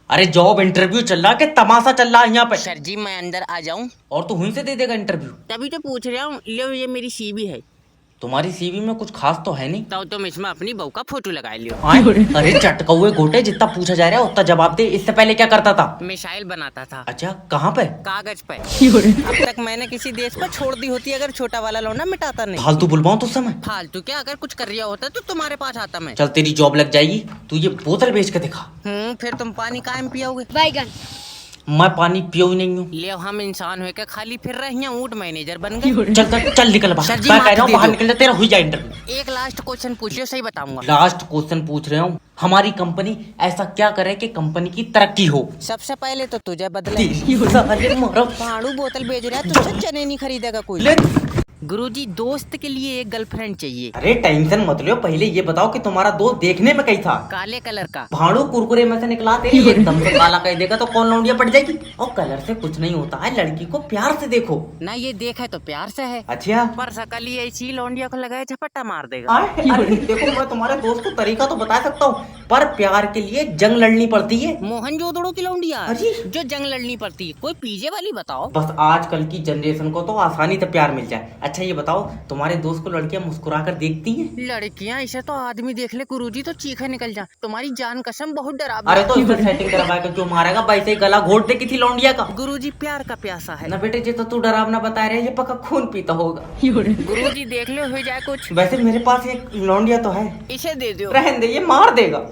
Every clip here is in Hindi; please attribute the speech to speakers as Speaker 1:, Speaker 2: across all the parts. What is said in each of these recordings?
Speaker 1: अरे जॉब इंटरव्यू चल रहा है कि तमाशा चल रहा है यहाँ पे?
Speaker 2: सर जी मैं अंदर आ जाऊं?
Speaker 1: और तू हुई से दे देगा इंटरव्यू?
Speaker 2: तभी तो पूछ रहा हूँ। लो ये मेरी सीवी है।
Speaker 1: तुम्हारी सीवी में कुछ खास तो है नहीं।
Speaker 2: तो तुम इसमें अपनी बहू का फोटो लगा लियो।
Speaker 1: अरे चटकौए घोटे, जितना पूछा जा रहा है उतना जवाब दे। इससे पहले क्या करता था?
Speaker 2: मिसाइल बनाता था।
Speaker 1: अच्छा, कहाँ पे?
Speaker 2: कागज पे। अब तक मैंने किसी देश पर छोड़ दी होती अगर छोटा वाला लौंडा मिटाता नहीं।
Speaker 1: फालतू बुलवाऊं तो समय?
Speaker 2: फालतू क्या, अगर कुछ कर रिया होता तो तुम्हारे पास आता मैं।
Speaker 1: चल तेरी जॉब लग जाएगी। तू ये बोतल बेच के दिखा।
Speaker 2: फिर तुम पानी कायम पियोगे?
Speaker 3: बैगन।
Speaker 1: मैं पानी पियो ही नहीं हूँ।
Speaker 2: ले हम इंसान होके खाली फिर रहे हैं, ऊँट मैनेजर बन गए।
Speaker 1: चल चल चल निकल बाहर।
Speaker 2: सर जी,
Speaker 1: मैं
Speaker 2: माफ
Speaker 1: कह रहा हूँ
Speaker 2: दे
Speaker 1: बाहर
Speaker 2: दो।
Speaker 1: निकल जा, तेरा हुई जाए इंटरव्यू।
Speaker 2: एक लास्ट क्वेश्चन पूछियो, सही बताऊंगा।
Speaker 1: लास्ट क्वेश्चन पूछ रहे हूँ, हमारी कंपनी ऐसा क्या करे कि कंपनी की तरक्की हो?
Speaker 2: सबसे पहले तो तुझे बदले।
Speaker 1: साले मारो।
Speaker 2: पाड़ू बोतल बेच रहा है, तुझसे चने नहीं खरीदेगा कोई।
Speaker 1: ले।
Speaker 2: गुरुजी दोस्त के लिए एक गर्लफ्रेंड चाहिए।
Speaker 1: अरे टेंशन मत लो, पहले ये बताओ कि तुम्हारा दोस्त देखने में कैसा?
Speaker 2: काले कलर का।
Speaker 1: भाड़ू कुरकुरे में से निकला तेरे, एकदम से काला कह देगा तो कौन लौंडिया पड़ जाएगी। और कलर से कुछ नहीं होता है, लड़की को प्यार से देखो
Speaker 2: ना ये देखा तो प्यार से है,
Speaker 1: अच्छा।
Speaker 2: पर सकल ही ऐसी लौंडिया को लगाए झपट्टा मार देगा।
Speaker 1: अरे देखो, मैं तुम्हारे दोस्त को तरीका तो बता सकता हूँ, पर प्यार के लिए जंग लड़नी पड़ती है।
Speaker 2: मोहनजोदड़ो की लौंडिया
Speaker 1: अरे।
Speaker 2: जो जंग लड़नी पड़ती है, कोई पीछे वाली बताओ।
Speaker 1: बस आजकल की जनरेशन को तो आसानी से प्यार मिल जाए। अच्छा ये बताओ, तुम्हारे दोस्त को लड़कियां मुस्कुरा कर देखती हैं?
Speaker 2: लड़कियां इसे तो आदमी देख ले गुरुजी तो चीखे निकल जा। तुम्हारी जान कसम बहुत डरावनी।
Speaker 1: अरे तो इसमें सेटिंग करवा के क्यों मारेगा? वैसे ही गला घोट दे किसी लौंडिया का।
Speaker 2: गुरुजी प्यार का प्यासा है
Speaker 1: ना बेटे, जो तो तू डरावना बता रहे, ये पक्का खून पीता होगा।
Speaker 2: गुरुजी देख लो हो जाए कुछ।
Speaker 1: वैसे मेरे पास एक लौंडिया तो है।
Speaker 2: इसे दे दो।
Speaker 1: रहने दे, ये मार देगा।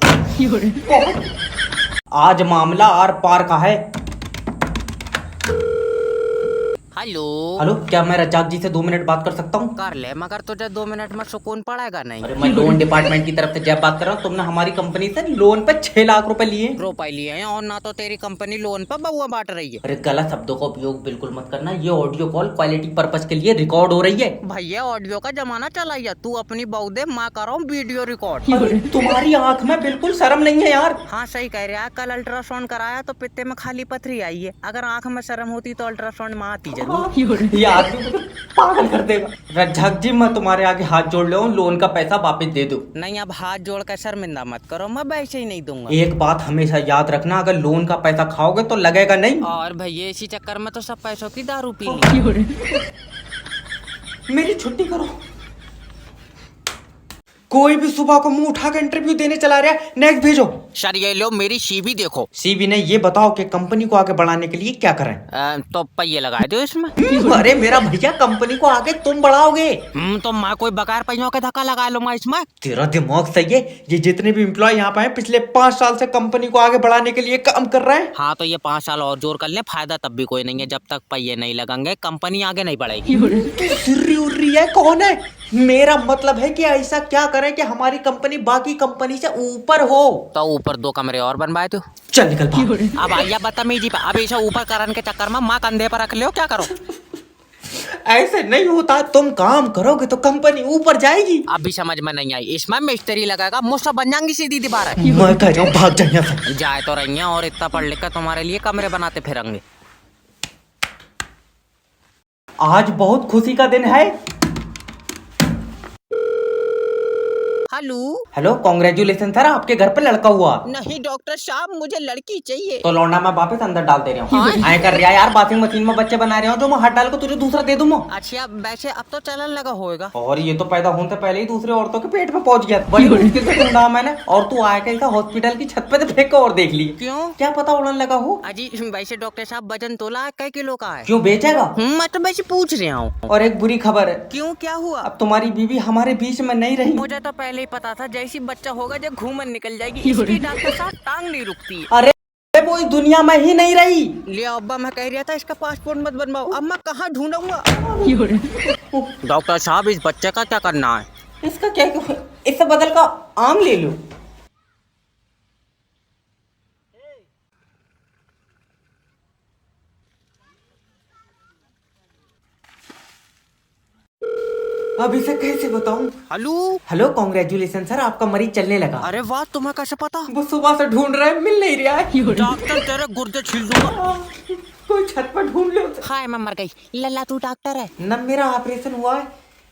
Speaker 1: आज मामला आर पार का है।
Speaker 2: हेलो।
Speaker 1: हेलो, क्या मैं रज्जाक जी से 2 मिनट बात कर सकता हूँ?
Speaker 2: कर ले, मगर तुझे 2 मिनट में सुकून पड़ेगा नहीं।
Speaker 1: अरे मैं लोन डिपार्टमेंट की तरफ से जब बात कर रहा हूँ। तुमने हमारी कंपनी से लोन पे 6 लाख रुपए लिए।
Speaker 2: रुपए लिए हैं और ना तो तेरी कंपनी लोन पर बउआ बांट रही है।
Speaker 1: अरे गलत शब्दों का उपयोग बिल्कुल मत करना। ये ऑडियो कॉल क्वालिटी पर्पज के लिए रिकॉर्ड हो रही है।
Speaker 2: भैया ऑडियो का जमाना चला है, तू अपनी बहू दे, मैं कर रहा हूँ वीडियो रिकॉर्ड।
Speaker 1: अरे तुम्हारी आंख में बिल्कुल शर्म नहीं है यार।
Speaker 2: हाँ सही कह रहा है, कल अल्ट्रासाउंड कराया तो पित्ते में खाली पथरी आई है। अगर आंख में शर्म होती तो अल्ट्रासाउंड में आती जरूर।
Speaker 1: ये आदमी मुझे पागल कर देगा। रज्जाक जी, मैं तुम्हारे आगे हाथ जोड़ ले, लोन का पैसा वापस दे दो।
Speaker 2: नहीं, अब हाथ जोड़ कर शर्मिंदा मत करो, मैं वैसे ही नहीं दूंगा।
Speaker 1: एक बात हमेशा याद रखना, अगर लोन का पैसा खाओगे तो लगेगा नहीं।
Speaker 2: और भैया इसी चक्कर में तो सब पैसों की दारू पी ली।
Speaker 1: मेरी छुट्टी करो। कोई भी सुबह को मुंह उठा कर इंटरव्यू देने चला रहा है। नेक्स्ट भेजो।
Speaker 2: सर ये लो मेरी सीवी देखो।
Speaker 1: सीवी ने ये बताओ कि कंपनी को आगे बढ़ाने के लिए क्या करें?
Speaker 2: तो पहिए लगा दो इसमें।
Speaker 1: अरे मेरा भैया, कंपनी को आगे तुम बढ़ाओगे।
Speaker 2: तो मैं कोई बकार पहियों का धक्का लगा लूंगा इसमें।
Speaker 1: तेरा दिमाग सही है। ये जितने भी एम्प्लॉय यहाँ पे हैं, पिछले 5 साल से कंपनी को आगे बढ़ाने के लिए काम कर रहे हैं।
Speaker 2: हाँ तो ये 5 साल और जोर कर ले, फायदा तब भी कोई नहीं है। जब तक पहिए नहीं लगेंगे कंपनी आगे नहीं बढ़ेगी।
Speaker 1: तू सिर्री उर्री है, कौन है? मेरा मतलब है कि ऐसा क्या करें कि हमारी कंपनी बाकी कंपनी से ऊपर हो।
Speaker 2: तो ऊपर 2 कमरे और बनवाए दो।
Speaker 1: चल निकल भाग।
Speaker 2: अब आइया बदतमीजी पे, अब इसे ऊपर करने के चक्कर में माँ कंधे पर रख लियो, क्या करो?
Speaker 1: ऐसे नहीं होता। तुम काम करोगे तो कंपनी ऊपर जाएगी।
Speaker 2: अब भी समझ में नहीं आई, इसमें मिस्त्री लगाएगा, मुझसे बन जाएंगी सीधी दीवार।
Speaker 1: मैं कह रहा हूँ भाग जा यहाँ से।
Speaker 2: जाए तो रही हैं और इतना पढ़ लिख कर तुम्हारे लिए कमरे बनाते फिरेंगे।
Speaker 1: आज बहुत खुशी का दिन है।
Speaker 2: हेलो।
Speaker 1: हेलो, कांग्रेचुलेशन सर, आपके घर पे लड़का हुआ।
Speaker 2: नहीं डॉक्टर साहब, मुझे लड़की चाहिए।
Speaker 1: तो लौंडा मैं वापस अंदर डाल दे रहा हूँ। आए कर रहा है यार, वॉशिंग मशीन में बच्चे बना रहे हो, जो मैं हाथ डाल को तुझे दूसरा दे दूँ।
Speaker 2: अच्छा वैसे अब तो चलन लगा होएगा।
Speaker 1: और ये तो पैदा होने से पहले ही दूसरे औरतों के पेट में पहुंच गया। बड़ी मुश्किल से ढूंढा मैंने, और तू आया कैसा हॉस्पिटल की छत पे से फेंक और देख ली।
Speaker 2: क्यों?
Speaker 1: क्या पता उड़न लगा हो।
Speaker 2: अजी वैसे डॉक्टर साहब वजन तोला कै किलो का है?
Speaker 1: क्यों बेचेगा?
Speaker 2: मैं तो वैसे पूछ रहा हूँ।
Speaker 1: और एक बुरी खबर है।
Speaker 2: क्यों, क्या हुआ?
Speaker 1: अब तुम्हारी बीवी हमारे बीच में नहीं रही।
Speaker 2: मुझे तो पहले ही पता था, जैसी बच्चा होगा जब घूमन निकल जाएगी। इसकी डॉक्टर साहब टांग नहीं रुकती।
Speaker 1: अरे वो इस दुनिया में ही नहीं रही।
Speaker 2: लिया अब्बा, मैं कह रहा था इसका पासपोर्ट मत बनवाओ। अब मैं कहाँ ढूंढूंगा? डॉक्टर साहब इस बच्चे का क्या करना है?
Speaker 1: इसका क्या, इससे बदल का आम ले लो। अब इसे कैसे बताऊं?
Speaker 2: हेलो।
Speaker 1: हेलो, कांग्रेचुलेशन सर, आपका मरीज चलने लगा।
Speaker 2: अरे वाह, तुम्हें कैसे पता?
Speaker 1: वो सुबह से ढूंढ रहे हैं, मिल नहीं रहा है।
Speaker 2: डॉक्टर तेरे गुर्दे छील दूंगा।
Speaker 1: कोई छत पर ढूंढ लो।
Speaker 2: हाय मैं मर गई। लल्ला तू डॉक्टर है?
Speaker 1: न मेरा ऑपरेशन हुआ है,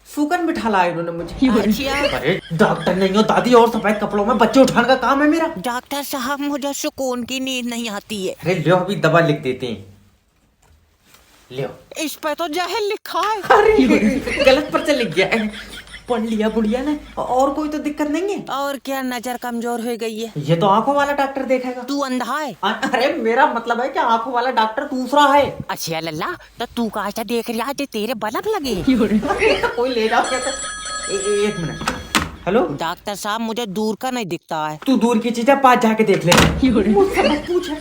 Speaker 1: सुकन बिठा लाया इन्होंने मुझे।
Speaker 2: अच्छा
Speaker 1: अरे डॉक्टर नहीं हो दादी, और सफेद कपड़ों में बच्चे उठाने का काम है मेरा।
Speaker 2: डॉक्टर साहब मुझे सुकून की नींद नहीं आती है।
Speaker 1: अरे लो अभी दवा लिख देते हैं, लो।
Speaker 2: इस पे तो जहर लिखा है।
Speaker 1: अरे गलत पर्चा लिख गया है, पढ़ लिया बुढ़िया ने। और कोई तो दिक्कत नहीं है?
Speaker 2: और क्या, नजर कमजोर हो गई है।
Speaker 1: ये तो आंखों वाला डॉक्टर देखेगा।
Speaker 2: तू अंधा है?
Speaker 1: अरे मेरा मतलब है कि आंखों वाला डॉक्टर दूसरा है।
Speaker 2: अच्छा लल्ला, तो तू कहा देख रहा है तेरे बल्ब लगे?
Speaker 1: कोई ले जाओ क्या? एक मिनट। हेलो
Speaker 2: डॉक्टर साहब, मुझे दूर का नहीं दिखता है।
Speaker 1: तू दूर की चीजें पास जाके देख ले, मुझसे मत पूछ।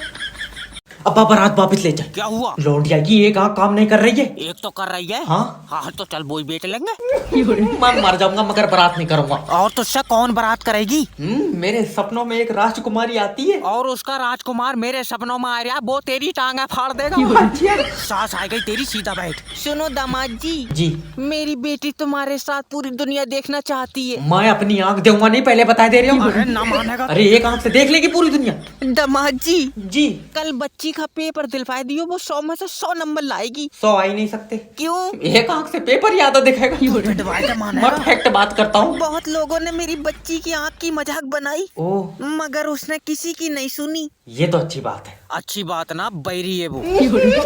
Speaker 1: अब बारात वापस ले चल।
Speaker 2: क्या हुआ?
Speaker 1: लौंडिया की एक आंख काम नहीं कर रही है।
Speaker 2: एक तो कर रही है।
Speaker 1: हाँ
Speaker 2: हाँ तो चल वही बेच लेंगे।
Speaker 1: मैं मर जाऊंगा मगर बारात नहीं करूंगा।
Speaker 2: और तुझसे कौन बारात करेगी?
Speaker 1: मेरे सपनों में एक राजकुमारी आती है,
Speaker 2: और उसका राजकुमार मेरे सपनों में आ रहा, वो तेरी टांगा फाड़ देगा। सास आ गई तेरी, सीधा बैठ। सुनो दामाद जी,
Speaker 1: जी
Speaker 2: मेरी बेटी तुम्हारे साथ पूरी दुनिया देखना चाहती है।
Speaker 1: मैं अपनी आंख दूंगा नहीं, पहले बता दे रही हूँ।
Speaker 2: अरे ना मानेगा।
Speaker 1: अरे एक आंख से देख लेगी पूरी दुनिया।
Speaker 2: दामाद जी,
Speaker 1: जी
Speaker 2: कल बच्ची का पेपर दिलवाई दियो, वो 100 में से 100 नंबर लाएगी।
Speaker 1: 100 आ ही नहीं सकते।
Speaker 2: क्यों?
Speaker 1: एक आंख से पेपर याद दिखेगा। मैं फैक्ट बात करता हूँ।
Speaker 2: बहुत लोगों ने मेरी बच्ची की आँख की मजाक बनाई,
Speaker 1: ओह
Speaker 2: मगर उसने किसी की नहीं सुनी।
Speaker 1: ये तो अच्छी बात है।
Speaker 2: अच्छी बात ना, बैरी है वो।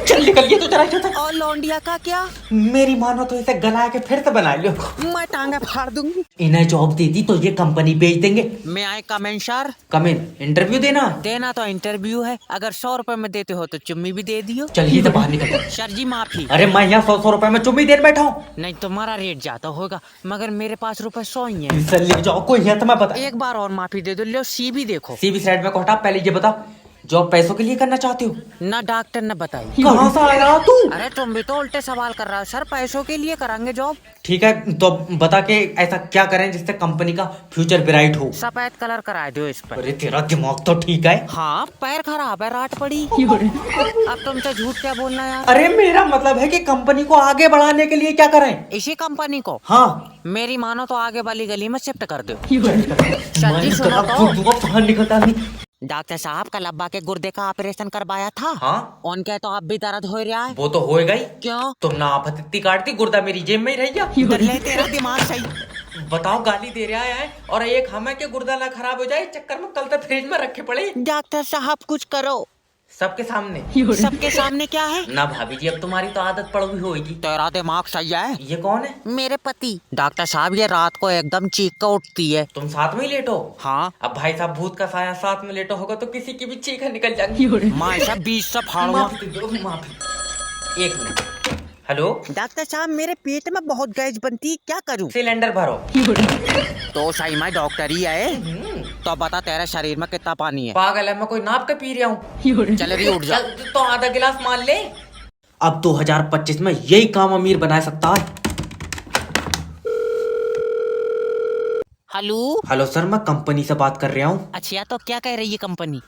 Speaker 1: चल निकल, ये तो जरा इधर।
Speaker 2: और लौंडिया का क्या?
Speaker 1: मेरी मानो तो इसे गला के फिर से बना लो।
Speaker 2: मैं टांगा फाड़ दूंगी।
Speaker 1: इन्हें जॉब दे दी तो ये कंपनी बेच देंगे।
Speaker 2: मैं आए comment sir.
Speaker 1: Come in interview देना।
Speaker 2: देना तो इंटरव्यू है, अगर 100 रुपए में देते हो तो चुम्मी भी दे दियो।
Speaker 1: चलिए तो बाहर निकल।
Speaker 2: सर जी माफी।
Speaker 1: अरे मैं यहाँ 100 रुपए में चुम्मी देर बैठा हूँ।
Speaker 2: नहीं तुम्हारा रेट ज्यादा होगा, मगर मेरे पास रुपए 100 ही है।
Speaker 1: चल ले जाओ, कोई है तो मैं बता।
Speaker 2: एक बार और माफी दे दो। लो सी भी देखो।
Speaker 1: सीबी साइड में को हटा, पहले ये बता जॉब पैसों के लिए करना चाहते हो?
Speaker 2: ना डॉक्टर ने बताई।
Speaker 1: कहाँ से आया तू?
Speaker 2: अरे तुम भी तो उल्टे सवाल कर रहा हो। सर पैसों के लिए कराएंगे जॉब।
Speaker 1: ठीक है तो बता के ऐसा क्या करें जिससे कंपनी का फ्यूचर ब्राइट हो?
Speaker 2: सफेद कलर करा दो इस पर।
Speaker 1: अरे तेरा दिमाग तो ठीक है।
Speaker 2: हाँ पैर खराब है, रात पड़ी। अब तुमसे झूठ क्या बोलना है यार?
Speaker 1: अरे मेरा मतलब है कि कंपनी को आगे बढ़ाने के लिए क्या करें?
Speaker 2: इसी कंपनी को?
Speaker 1: हाँ
Speaker 2: मेरी मानो तो आगे वाली गली में शिफ्ट कर दो।
Speaker 1: मैं
Speaker 2: जी सुनो तो।
Speaker 1: बाहर निकलता नहीं।
Speaker 2: डॉक्टर साहब कल अब्बा के गुर्दे का ऑपरेशन करवाया था।
Speaker 1: हाँ
Speaker 2: उनके तो अब भी दर्द हो रहा है।
Speaker 1: वो तो होएगा ही।
Speaker 2: क्यों?
Speaker 1: तुम ना आफत इतनी काटती, गुर्दा मेरी जेब में ही रह गया।
Speaker 2: इधर ले, तेरा दिमाग सही।
Speaker 1: बताओ गाली दे रहा है और एक हमें के गुर्दा ना खराब हो जाए चक्कर में कल तक फ्रिज में रखे पड़े।
Speaker 2: डॉक्टर साहब कुछ करो।
Speaker 1: सबके सामने?
Speaker 2: सबके सामने क्या है?
Speaker 1: ना भाभी जी, अब तुम्हारी तो आदत पड़ हुई होगी।
Speaker 2: तेरा दिमाग सही है।
Speaker 1: ये कौन है?
Speaker 2: मेरे पति। डॉक्टर साहब ये रात को एकदम चीख कर उठती है।
Speaker 1: तुम साथ में ही लेटो?
Speaker 2: हाँ।
Speaker 1: अब भाई साहब भूत का साया साथ में लेटो होगा तो किसी की भी चीखें निकल जाएंगी।
Speaker 2: माँ सब 20 से फाड़ूंगा।
Speaker 1: माफी दो, माफी। एक मिनट। हेलो
Speaker 2: डॉक्टर साहब मेरे पेट में बहुत गैस बनती, क्या करूं?
Speaker 1: सिलेंडर भरो।
Speaker 2: तो सही में डॉक्टर ही है। तो बता तेरे शरीर में कितना पानी है?
Speaker 1: पागल है, मैं कोई नाप के पी रहा हूँ।
Speaker 2: चल रही उठ जा।
Speaker 1: तो आधा गिलास मान ले। अब 2025 में यही काम अमीर बना सकता है।
Speaker 2: हेलो।
Speaker 1: हेलो सर, मैं कंपनी से बात कर रहा हूँ।
Speaker 2: अच्छा तो क्या कह रही है कंपनी?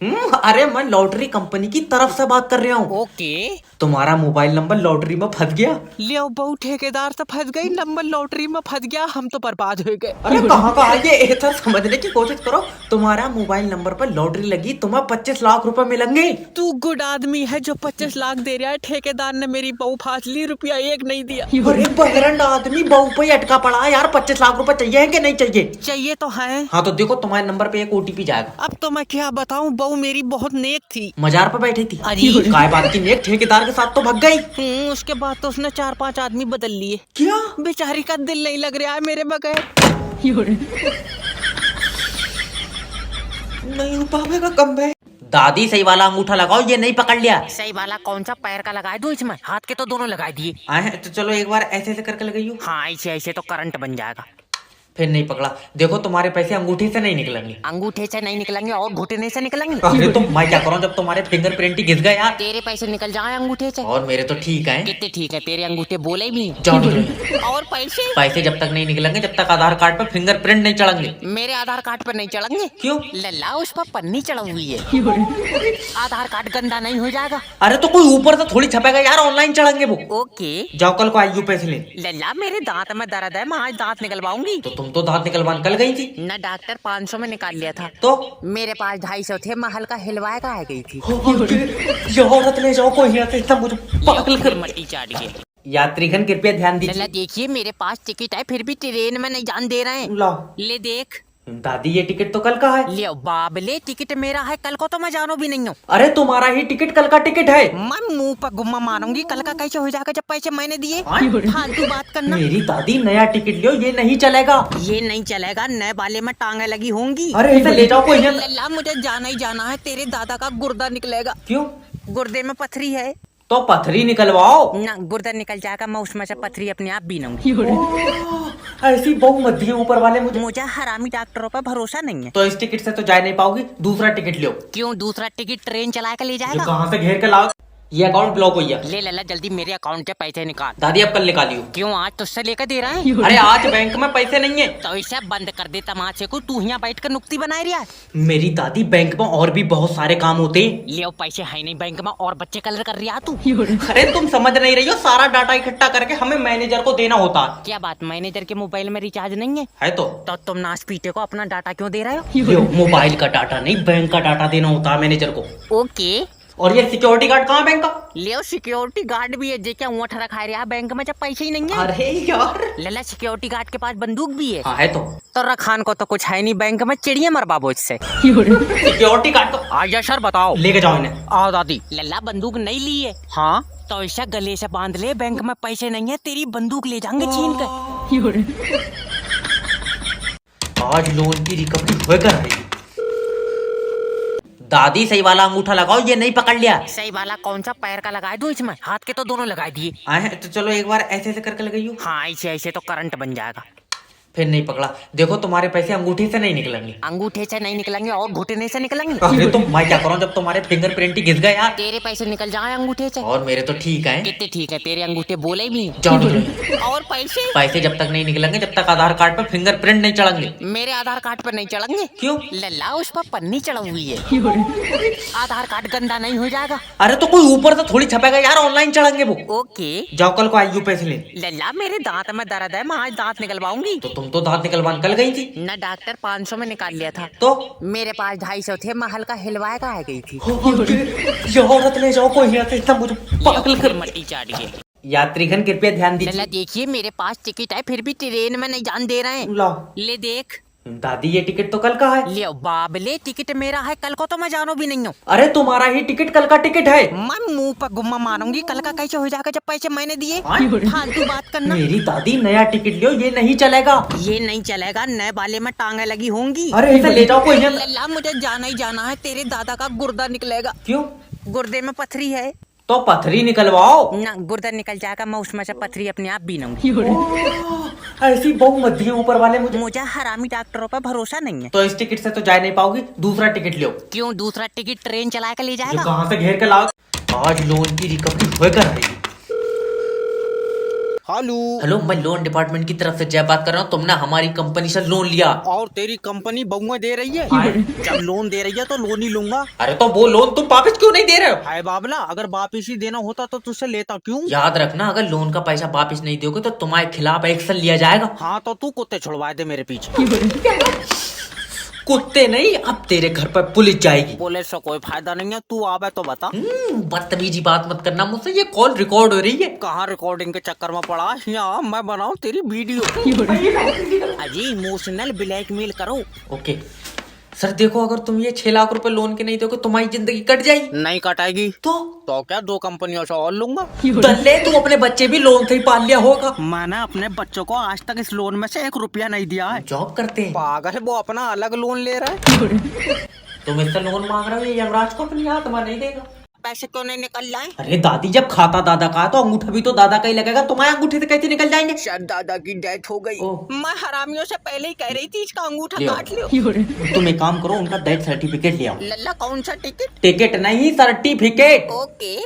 Speaker 1: अरे मैं लॉटरी कंपनी की तरफ से बात कर रहा हूँ।
Speaker 2: ओके।
Speaker 1: तुम्हारा मोबाइल नंबर लॉटरी में फंस गया।
Speaker 2: ले बहु ठेकेदार तो फंस गई, नंबर लॉटरी में फंस गया, हम तो बर्बाद हो गए।
Speaker 1: अरे कहाँ का ये सर, समझने की कोशिश करो। तुम्हारा मोबाइल नंबर पर लॉटरी लगी, तुम्हें 25 लाख रुपए मिलेंगे।
Speaker 2: तू गुड आदमी है जो 25 लाख दे रहा है। ठेकेदार ने मेरी बहू फांस ली, रुपया एक नहीं दिया।
Speaker 1: अरे बहरंड आदमी बहू पे अटका पड़ा है यार। 25 लाख रुपए चाहिए है कि नहीं चाहिए?
Speaker 2: चाहिए तो है।
Speaker 1: हाँ तो देखो तुम्हारे नंबर पे एक OTP जाएगा।
Speaker 2: अब तो मैं क्या बताऊं, बहू मेरी बहुत नेक थी।
Speaker 1: मजार पे बैठी थी।
Speaker 2: अरे
Speaker 1: काय बात की नेक, ठेकेदार के साथ तो भाग गई।
Speaker 2: उसके बाद तो उसने 4-5 आदमी बदल लिए।
Speaker 1: क्या?
Speaker 2: बेचारी का दिल नहीं लग रहा है मेरे बगैर।
Speaker 1: नहीं हो पाएगा कम है। दादी सही वाला अंगूठा लगाओ, ये नहीं पकड़ लिया।
Speaker 2: सही वाला कौन सा? पैर का लगाए दो इसमें, हाथ के तो दोनों लगा दिए।
Speaker 1: आए तो चलो एक बार ऐसे ऐसे करके लगाइयो।
Speaker 2: हाँ ऐसे ऐसे तो करंट बन जाएगा।
Speaker 1: फिर नहीं पकड़ा। देखो तुम्हारे पैसे अंगूठे से नहीं निकलेंगे।
Speaker 2: अंगूठे से नहीं निकलेंगे और घुटने से निकलेंगे।
Speaker 1: अरे तो मैं क्या करूं जब तुम्हारे फिंगरप्रिंट ही घिस गए यार।
Speaker 2: तेरे पैसे निकल जाए अंगूठे से।
Speaker 1: और मेरे तो ठीक है।
Speaker 2: कितने ठीक है, तेरे अंगूठे बोले भी।
Speaker 1: जाओ निकलो।
Speaker 2: और पैसे?
Speaker 1: पैसे जब तक नहीं निकलेंगे, जब तक आधार कार्ड पे फिंगरप्रिंट नहीं चढ़ेंगे।
Speaker 2: मेरे आधार कार्ड पर नहीं चढ़ेंगे?
Speaker 1: क्यों?
Speaker 2: लल्ला उस पर पन्नी चढ़ी हुई है। आधार कार्ड गंदा नहीं हो जाएगा?
Speaker 1: अरे तो कोई ऊपर से थोड़ी छपेगा यार, ऑनलाइन चढ़ेंगे वो।
Speaker 2: ओके।
Speaker 1: जाओ कल को आइयो पैसे ले।
Speaker 2: लल्ला मेरे दांत में दर्द है, मैं आज दांत निकलवाऊंगी।
Speaker 1: तो तुम तो दांत निकलवाने कल गई थी
Speaker 2: ना डॉक्टर 500 में निकाल लिया था।
Speaker 1: तो
Speaker 2: मेरे पास 250 थे, मैं हल्का हिलवाए का आ गई थी।
Speaker 1: ये औरत ले जाओ, कोई नहीं आता, इतना मुझे पागल कर।
Speaker 2: मट्टी चाट गई।
Speaker 1: यात्रीगण कृपया ध्यान दीजिए।
Speaker 2: लल्ला देखिए मेरे पास टिकट है फिर भी ट्रेन में नहीं जान दे रहे हैं।
Speaker 1: ला
Speaker 2: ले देख।
Speaker 1: दादी ये टिकट तो कल का है।
Speaker 2: ले बाबले टिकट मेरा है कल को तो मैं जानो भी नहीं हूँ।
Speaker 1: अरे तुम्हारा ही टिकट कल का टिकट है।
Speaker 2: मैं मुंह पर गुम्मा मारूंगी कल का कैसे हो जाएगा जब पैसे मैंने दिए। फालतू बात करना।
Speaker 1: मेरी दादी नया टिकट लियो, ये नहीं चलेगा।
Speaker 2: ये नहीं चलेगा, नए वाले में टांगे लगी होंगी।
Speaker 1: अरे इसे ले जाओ कोई।
Speaker 2: लल्ला मुझे जाना ही जाना है, तेरे दादा का गुर्दा निकलेगा।
Speaker 1: क्यों?
Speaker 2: गुर्दे में पथरी है
Speaker 1: तो पथरी निकलवाओ
Speaker 2: ना, गुर्दा निकल जाएगा, मैं उसमें से पथरी अपने आप बीनूंगी।
Speaker 1: ऐसी बहु मत दिए ऊपर वाले मुझे।
Speaker 2: मुझे हरामी डॉक्टरों पर भरोसा नहीं है।
Speaker 1: तो इस टिकट से तो जा नहीं पाओगी, दूसरा टिकट लियो।
Speaker 2: क्यों? दूसरा टिकट ट्रेन चला कर ले
Speaker 1: जो
Speaker 2: जाएगा।
Speaker 1: कहाँ से घेर के लाओ, ये अकाउंट ब्लॉक हो गया।
Speaker 2: ले लल्ला जल्दी मेरे अकाउंट से पैसे निकाल।
Speaker 1: दादी अब कल निकालियो।
Speaker 2: क्यों? आज तुझसे लेकर दे रहा है।
Speaker 1: अरे आज बैंक में पैसे नहीं है।
Speaker 2: तो इसे बंद कर दे तमाशे को, तू यहाँ बैठ कर नुक्ती बना रहा है।
Speaker 1: मेरी दादी बैंक में और भी बहुत सारे काम होते हैं।
Speaker 2: ले पैसे है नहीं बैंक में और बच्चे कलर कर रहा तू।
Speaker 1: अरे तुम समझ नहीं रही हो, सारा डाटा इकट्ठा करके हमें मैनेजर को देना होता है।
Speaker 2: क्या बात, मैनेजर के मोबाइल में रिचार्ज नहीं है?
Speaker 1: है तो
Speaker 2: तुम नाश पीटे को अपना डाटा क्यों दे रहे हो?
Speaker 1: यो, मोबाइल का डाटा नहीं, बैंक का डाटा देना होता है मैनेजर को।
Speaker 2: ओके।
Speaker 1: और ये सिक्योरिटी गार्ड कहाँ बैंक का?
Speaker 2: ले सिक्योरिटी गार्ड भी है, जे क्या ऊँट रखा रहा बैंक में जब पैसे ही नहीं है।
Speaker 1: अरे यार
Speaker 2: लल्ला सिक्योरिटी गार्ड के पास बंदूक भी है।
Speaker 1: हाँ है तो
Speaker 2: रखान को तो कुछ है नहीं बैंक में, चिड़िया मरबा बोझ से।
Speaker 1: सिक्योरिटी गार्ड तो
Speaker 2: आजा सर बताओ।
Speaker 1: लेके जाओ इन्हें।
Speaker 2: आओ दादी। लल्ला बंदूक नहीं ली है। हाँ तो ऐसा गले से बांध ले, बैंक में पैसे नहीं है, तेरी बंदूक ले जाएंगे छीन कर।
Speaker 1: आज लोन की रिकवरी होकर रहेगी। दादी सही वाला अंगूठा लगाओ, ये नहीं पकड़ लिया।
Speaker 2: सही वाला कौन सा? पैर का लगाए दो इसमें, हाथ के तो दोनों लगा दिए।
Speaker 1: आए हैं तो चलो एक बार ऐसे ऐसे करके लगाइयो।
Speaker 2: हाँ ऐसे ऐसे तो करंट बन जाएगा।
Speaker 1: फिर नहीं पकड़ा, देखो तुम्हारे पैसे अंगूठे से नहीं निकलेंगे।
Speaker 2: अंगूठे से नहीं निकलेंगे और घुटने से निकलेंगे।
Speaker 1: अरे तो मैं क्या करूं जब तुम्हारे फिंगरप्रिंट ही घिस गए यार।
Speaker 2: तेरे पैसे निकल जाए अंगूठे से।
Speaker 1: और मेरे तो ठीक है।
Speaker 2: कितने ठीक है, तेरे अंगूठे बोले भी।
Speaker 1: जाओ निकलो।
Speaker 2: और पैसे?
Speaker 1: पैसे जब तक नहीं निकलेंगे, जब तक आधार कार्ड पर फिंगरप्रिंट नहीं चढ़ेंगे।
Speaker 2: मेरे आधार कार्ड पर नहीं चढ़ेंगे।
Speaker 1: क्यों?
Speaker 2: लल्ला उस पर पन्नी चढ़ी हुई है। आधार कार्ड गंदा नहीं हो जाएगा?
Speaker 1: अरे तो कोई ऊपर से थोड़ी छपेगा यार, ऑनलाइन चढ़ेंगे वो।
Speaker 2: ओके।
Speaker 1: जाओ कल को आइयो पैसे ले।
Speaker 2: लल्ला मेरे दांत में दर्द है, मैं आज दांत निकलवाऊंगी।
Speaker 1: तो तुम तो दांत निकलवाने कल गई थी
Speaker 2: न डॉक्टर 500 में निकाल लिया था।
Speaker 1: तो
Speaker 2: मेरे पास 250 थे, मैं हल्का हिलवाए का आ गई थी।
Speaker 1: ये औरत ले जाओ कोई यहाँ से, इतना मुझे पागल कर।
Speaker 2: मट्टी चाट गई।
Speaker 1: यात्रीगण कृपया ध्यान
Speaker 2: लल्ला
Speaker 1: दीजिए।
Speaker 2: देखिए मेरे पास टिकट है फिर भी ट्रेन में नहीं जान दे रहे हैं।
Speaker 1: ला
Speaker 2: ले देख।
Speaker 1: दादी ये टिकट तो कल का है।
Speaker 2: ले बाबले टिकट मेरा है कल को तो मैं जानो भी नहीं हूँ।
Speaker 1: अरे तुम्हारा ही टिकट कल का टिकट है।
Speaker 2: मैं मुंह पर गुम्मा मारूंगी कल का कैसे हो जाएगा जब पैसे मैंने दिए। फालतू बात करना।
Speaker 1: मेरी दादी नया टिकट लियो, ये नहीं चलेगा।
Speaker 2: ये नहीं चलेगा, नए वाले में टांगे लगी होंगी।
Speaker 1: अरे इसे ले जाओ कोई।
Speaker 2: लल्ला मुझे जाना ही जाना है, तेरे दादा का गुर्दा निकलेगा।
Speaker 1: क्यों?
Speaker 2: गुर्दे में पथरी है
Speaker 1: तो पथरी निकलवाओ
Speaker 2: ना, गुर्दा निकल जाएगा, मैं उसमें से पथरी अपने आप बीनूंगी।
Speaker 1: ऐसी बहु मत दिए ऊपर वाले मुझे।
Speaker 2: मुझे हरामी डॉक्टरों पर भरोसा नहीं है।
Speaker 1: तो इस टिकट से तो जा नहीं पाओगी, दूसरा टिकट लियो।
Speaker 2: क्यों? दूसरा टिकट ट्रेन चला कर ले
Speaker 1: जो
Speaker 2: जाएगा।
Speaker 1: कहाँ से घेर के लाओ, आज लोन की रिकवरी होकर रहेगी।
Speaker 3: हेलो।
Speaker 1: हेलो, मैं लोन डिपार्टमेंट की तरफ से जय बात कर रहा हूँ। तुमने हमारी कंपनी से लोन लिया।
Speaker 3: और तेरी कंपनी बहुएं दे रही है?
Speaker 1: हाय।
Speaker 3: जब लोन दे रही है तो लोन ही लूंगा।
Speaker 1: अरे तो वो लोन तुम वापस क्यों नहीं दे रहे हो?
Speaker 3: हाय बाबला, अगर वापिस ही देना होता तो तुझसे लेता क्यों?
Speaker 1: याद रखना, अगर लोन का पैसा वापस नहीं दोगे तो तुम्हारे खिलाफ एक्शन लिया जाएगा।
Speaker 3: हाँ तो तू कुत्ते छुड़वा दे मेरे पीछे।
Speaker 1: कुत्ते नहीं, अब तेरे घर पर पुलिस जाएगी।
Speaker 3: पुलिस से कोई फायदा नहीं है, तू आवे तो बता।
Speaker 1: बदतमीजी बात मत करना मुझसे, ये कॉल रिकॉर्ड हो रही है।
Speaker 3: कहाँ रिकॉर्डिंग के चक्कर में पड़ा? यहाँ मैं बनाऊँ तेरी वीडियो। अजी इमोशनल ब्लैकमेल करो।
Speaker 1: ओके सर, देखो अगर तुम ये 6 लाख रुपए लोन के नहीं दोगे तुम्हारी जिंदगी कट जाएगी।
Speaker 3: नहीं कटाएगी
Speaker 1: तो
Speaker 3: क्या 2 कंपनियों से और लूंगा?
Speaker 1: तल्ले तू अपने बच्चे भी लोन से ही पाल लिया होगा।
Speaker 3: मैंने अपने बच्चों को आज तक इस लोन में से 1 रुपया नहीं दिया है।
Speaker 1: जॉब करते हैं।
Speaker 3: पागल है, वो अपना अलग लोन ले रहा है।
Speaker 1: तुम इससे लोन मांग रहे हो, ये यमराज को अपनी आत्मा नहीं देगा।
Speaker 2: पैसे क्यों नहीं निकल जाए?
Speaker 1: अरे दादी, जब खाता दादा का है तो अंगूठा भी तो दादा का ही लगेगा, तुम्हारे अंगूठे से कैसे निकल जाएंगे?
Speaker 3: शायद दादा की डेथ हो गई।
Speaker 1: ओह।
Speaker 2: मैं हरामियों से पहले ही कह रही थी इसका अंगूठा
Speaker 1: लियो।
Speaker 2: काट लियो।
Speaker 1: तुम एक काम करो, उनका डेथ सर्टिफिकेट ले आओ।
Speaker 2: लल्ला कौन सा टिकट?
Speaker 1: टिकट नहीं, सर्टिफिकेट।
Speaker 2: ओके।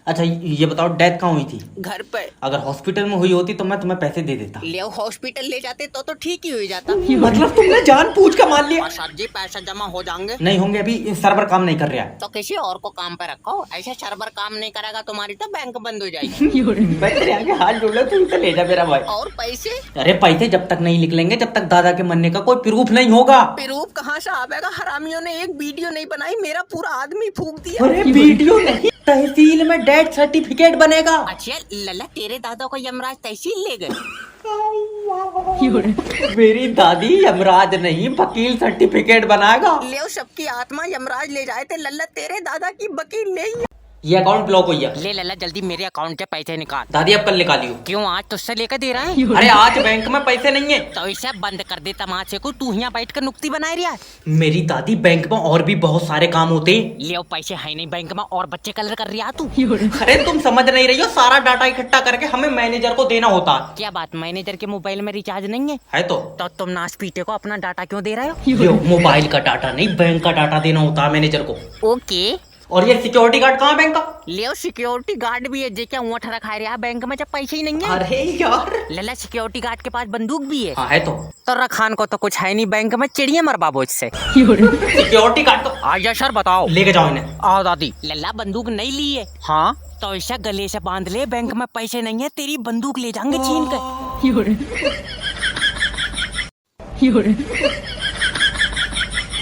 Speaker 1: अच्छा ये बताओ, डेथ कहाँ हुई थी?
Speaker 2: घर पे।
Speaker 1: अगर हॉस्पिटल में हुई होती तो मैं तुम्हें पैसे दे देता।
Speaker 2: ले हॉस्पिटल ले जाते तो ठीक ही हो जाता।
Speaker 1: मतलब तुमने जान पूछ कर मान लिया?
Speaker 2: और सर जी पैसा जमा हो जाएंगे।
Speaker 1: नहीं होंगे, अभी सर्वर काम नहीं कर रहा है।
Speaker 2: तो किसी और को काम पे रखो, ऐसे सर्वर काम नहीं करेगा तुम्हारी तो बैंक बंद हो जाएगी।
Speaker 1: मैं तेरे आगे हाथ जोड़ रहा हूं, तू इसे ले जा मेरा भाई।
Speaker 2: और पैसे?
Speaker 1: अरे पैसे जब तक नहीं निकलेंगे, जब तक दादा के मरने का कोई प्रूफ नहीं होगा।
Speaker 2: प्रूफ कहाँ से आवेगा? हरामियों ने एक वीडियो नहीं बनाई, मेरा पूरा आदमी फूक दिया।
Speaker 1: अरे वीडियो नहीं, तहसील में डेथ सर्टिफिकेट बनेगा।
Speaker 3: अच्छा लल्ला, तेरे दादा को यमराज तहसील ले गए?
Speaker 1: मेरी दादी यमराज नहीं, वकील सर्टिफिकेट बनाएगा।
Speaker 3: ले सबकी आत्मा यमराज ले जाए थे, लल्ला तेरे दादा की वकील नहीं।
Speaker 1: ये अकाउंट ब्लॉक हो गया।
Speaker 3: ले लल्ला जल्दी मेरे अकाउंट से पैसे निकाल।
Speaker 1: दादी अब कल निकालियो।
Speaker 3: क्यों, आज तुझसे लेकर दे रहा है?
Speaker 1: अरे आज बैंक में पैसे नहीं है।
Speaker 3: तो इसे बंद कर दे तमाशे को, तू यहाँ बैठ कर नुक्ती बनाए रहा है।
Speaker 1: मेरी दादी बैंक में और भी बहुत सारे काम होते हैं।
Speaker 3: ले पैसे है नहीं बैंक में और बच्चे कलर कर रहा तू।
Speaker 1: अरे तुम समझ नहीं रही हो, सारा डाटा इकट्ठा करके हमें मैनेजर को देना होता है।
Speaker 3: क्या बात, मैनेजर के मोबाइल में रिचार्ज नहीं है?
Speaker 1: है तो
Speaker 3: तुम नाश पीटे को अपना डाटा क्यों दे रहे हो?
Speaker 1: यो, मोबाइल का डाटा नहीं, बैंक का डाटा देना होता है मैनेजर को।
Speaker 3: ओके।
Speaker 1: और ये सिक्योरिटी गार्ड कहाँ है बैंक का?
Speaker 3: ले सिक्योरिटी गार्ड भी है, जे क्या ऊँट रखा रहा है बैंक में जब पैसे ही नहीं है।
Speaker 1: अरे यार,
Speaker 3: लल्ला सिक्योरिटी गार्ड के पास बंदूक भी है।
Speaker 1: हाँ है तो
Speaker 3: रखान को तो कुछ है नहीं बैंक में, चिड़िया मरबा बोझ से।
Speaker 1: सिक्योरिटी गार्ड को
Speaker 3: आजा सर बताओ।
Speaker 1: लेके जाओ इन्हें।
Speaker 3: आओ दादी। लल्ला बंदूक नहीं ली है? हाँ। तो ऐसा गले से बांध ले, बैंक में पैसे नहीं है, तेरी बंदूक ले जाएंगे छीन कर।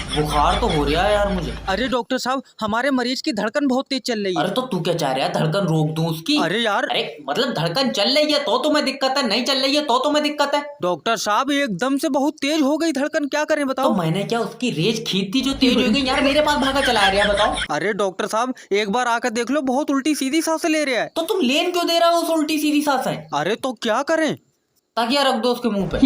Speaker 1: बुखार तो हो रहा है यार मुझे।
Speaker 2: अरे डॉक्टर साहब, हमारे मरीज की धड़कन बहुत तेज चल रही है।
Speaker 1: अरे तो तू क्या चाह रहा है, धड़कन रोक दूं उसकी?
Speaker 2: अरे यार,
Speaker 1: अरे मतलब धड़कन चल रही है तो तुम्हें दिक्कत है, नहीं चल रही है तो तुम्हें दिक्कत है?
Speaker 2: डॉक्टर साहब एकदम से बहुत तेज हो गई धड़कन, क्या करें बताओ?
Speaker 1: तो मैंने क्या उसकी रेज खींच दी जो तेज हो गई? यार मेरे पास भागा चला रहा है, बताओ।
Speaker 2: अरे डॉक्टर साहब एक बार आकर देख लो, बहुत उल्टी सीधी सांसें ले रहा है।
Speaker 1: तो तुम लेन क्यों दे रहा हो उस उल्टी सीधी सांसें?
Speaker 2: अरे तो क्या करें?
Speaker 1: ताकि रख दो उसके मुंह पे।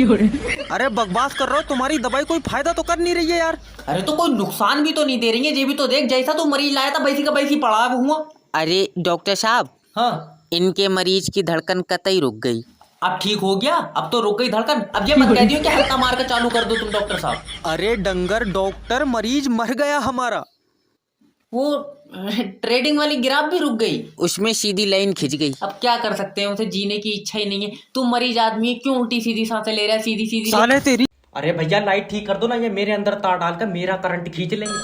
Speaker 2: अरे बकवास कर रहे हो, तुम्हारी दवाई कोई फायदा तो कर नहीं रही है यार।
Speaker 1: अरे तो कोई नुकसान भी तो नहीं दे रही है, ये भी तो देख, जैसा तू मरीज लाया था वैसी का वैसी पड़ा हुआ।
Speaker 3: अरे डॉक्टर साहब,
Speaker 1: हाँ
Speaker 3: इनके मरीज की धड़कन कतई रुक गई।
Speaker 1: अब ठीक हो गया, अब तो रुक गई धड़कन। अब ये मत कह दियो कि हल्का मार के चालू कर दो तुम डॉक्टर साहब।
Speaker 2: अरे डंगर डॉक्टर, मरीज मर गया हमारा।
Speaker 1: वो ट्रेडिंग वाली ग्राफ भी रुक गई,
Speaker 3: उसमें सीधी लाइन खिंच गई।
Speaker 1: अब क्या कर सकते हैं, उसे जीने की इच्छा ही नहीं है। तुम मरीज आदमी है, क्यों उल्टी सीधी सांसें ले रहा है, सीधी सीधी?
Speaker 2: साले तेरी।
Speaker 1: अरे भैया लाइट ठीक कर दो ना, ये मेरे अंदर तार डालकर मेरा करंट खींच लेंगे।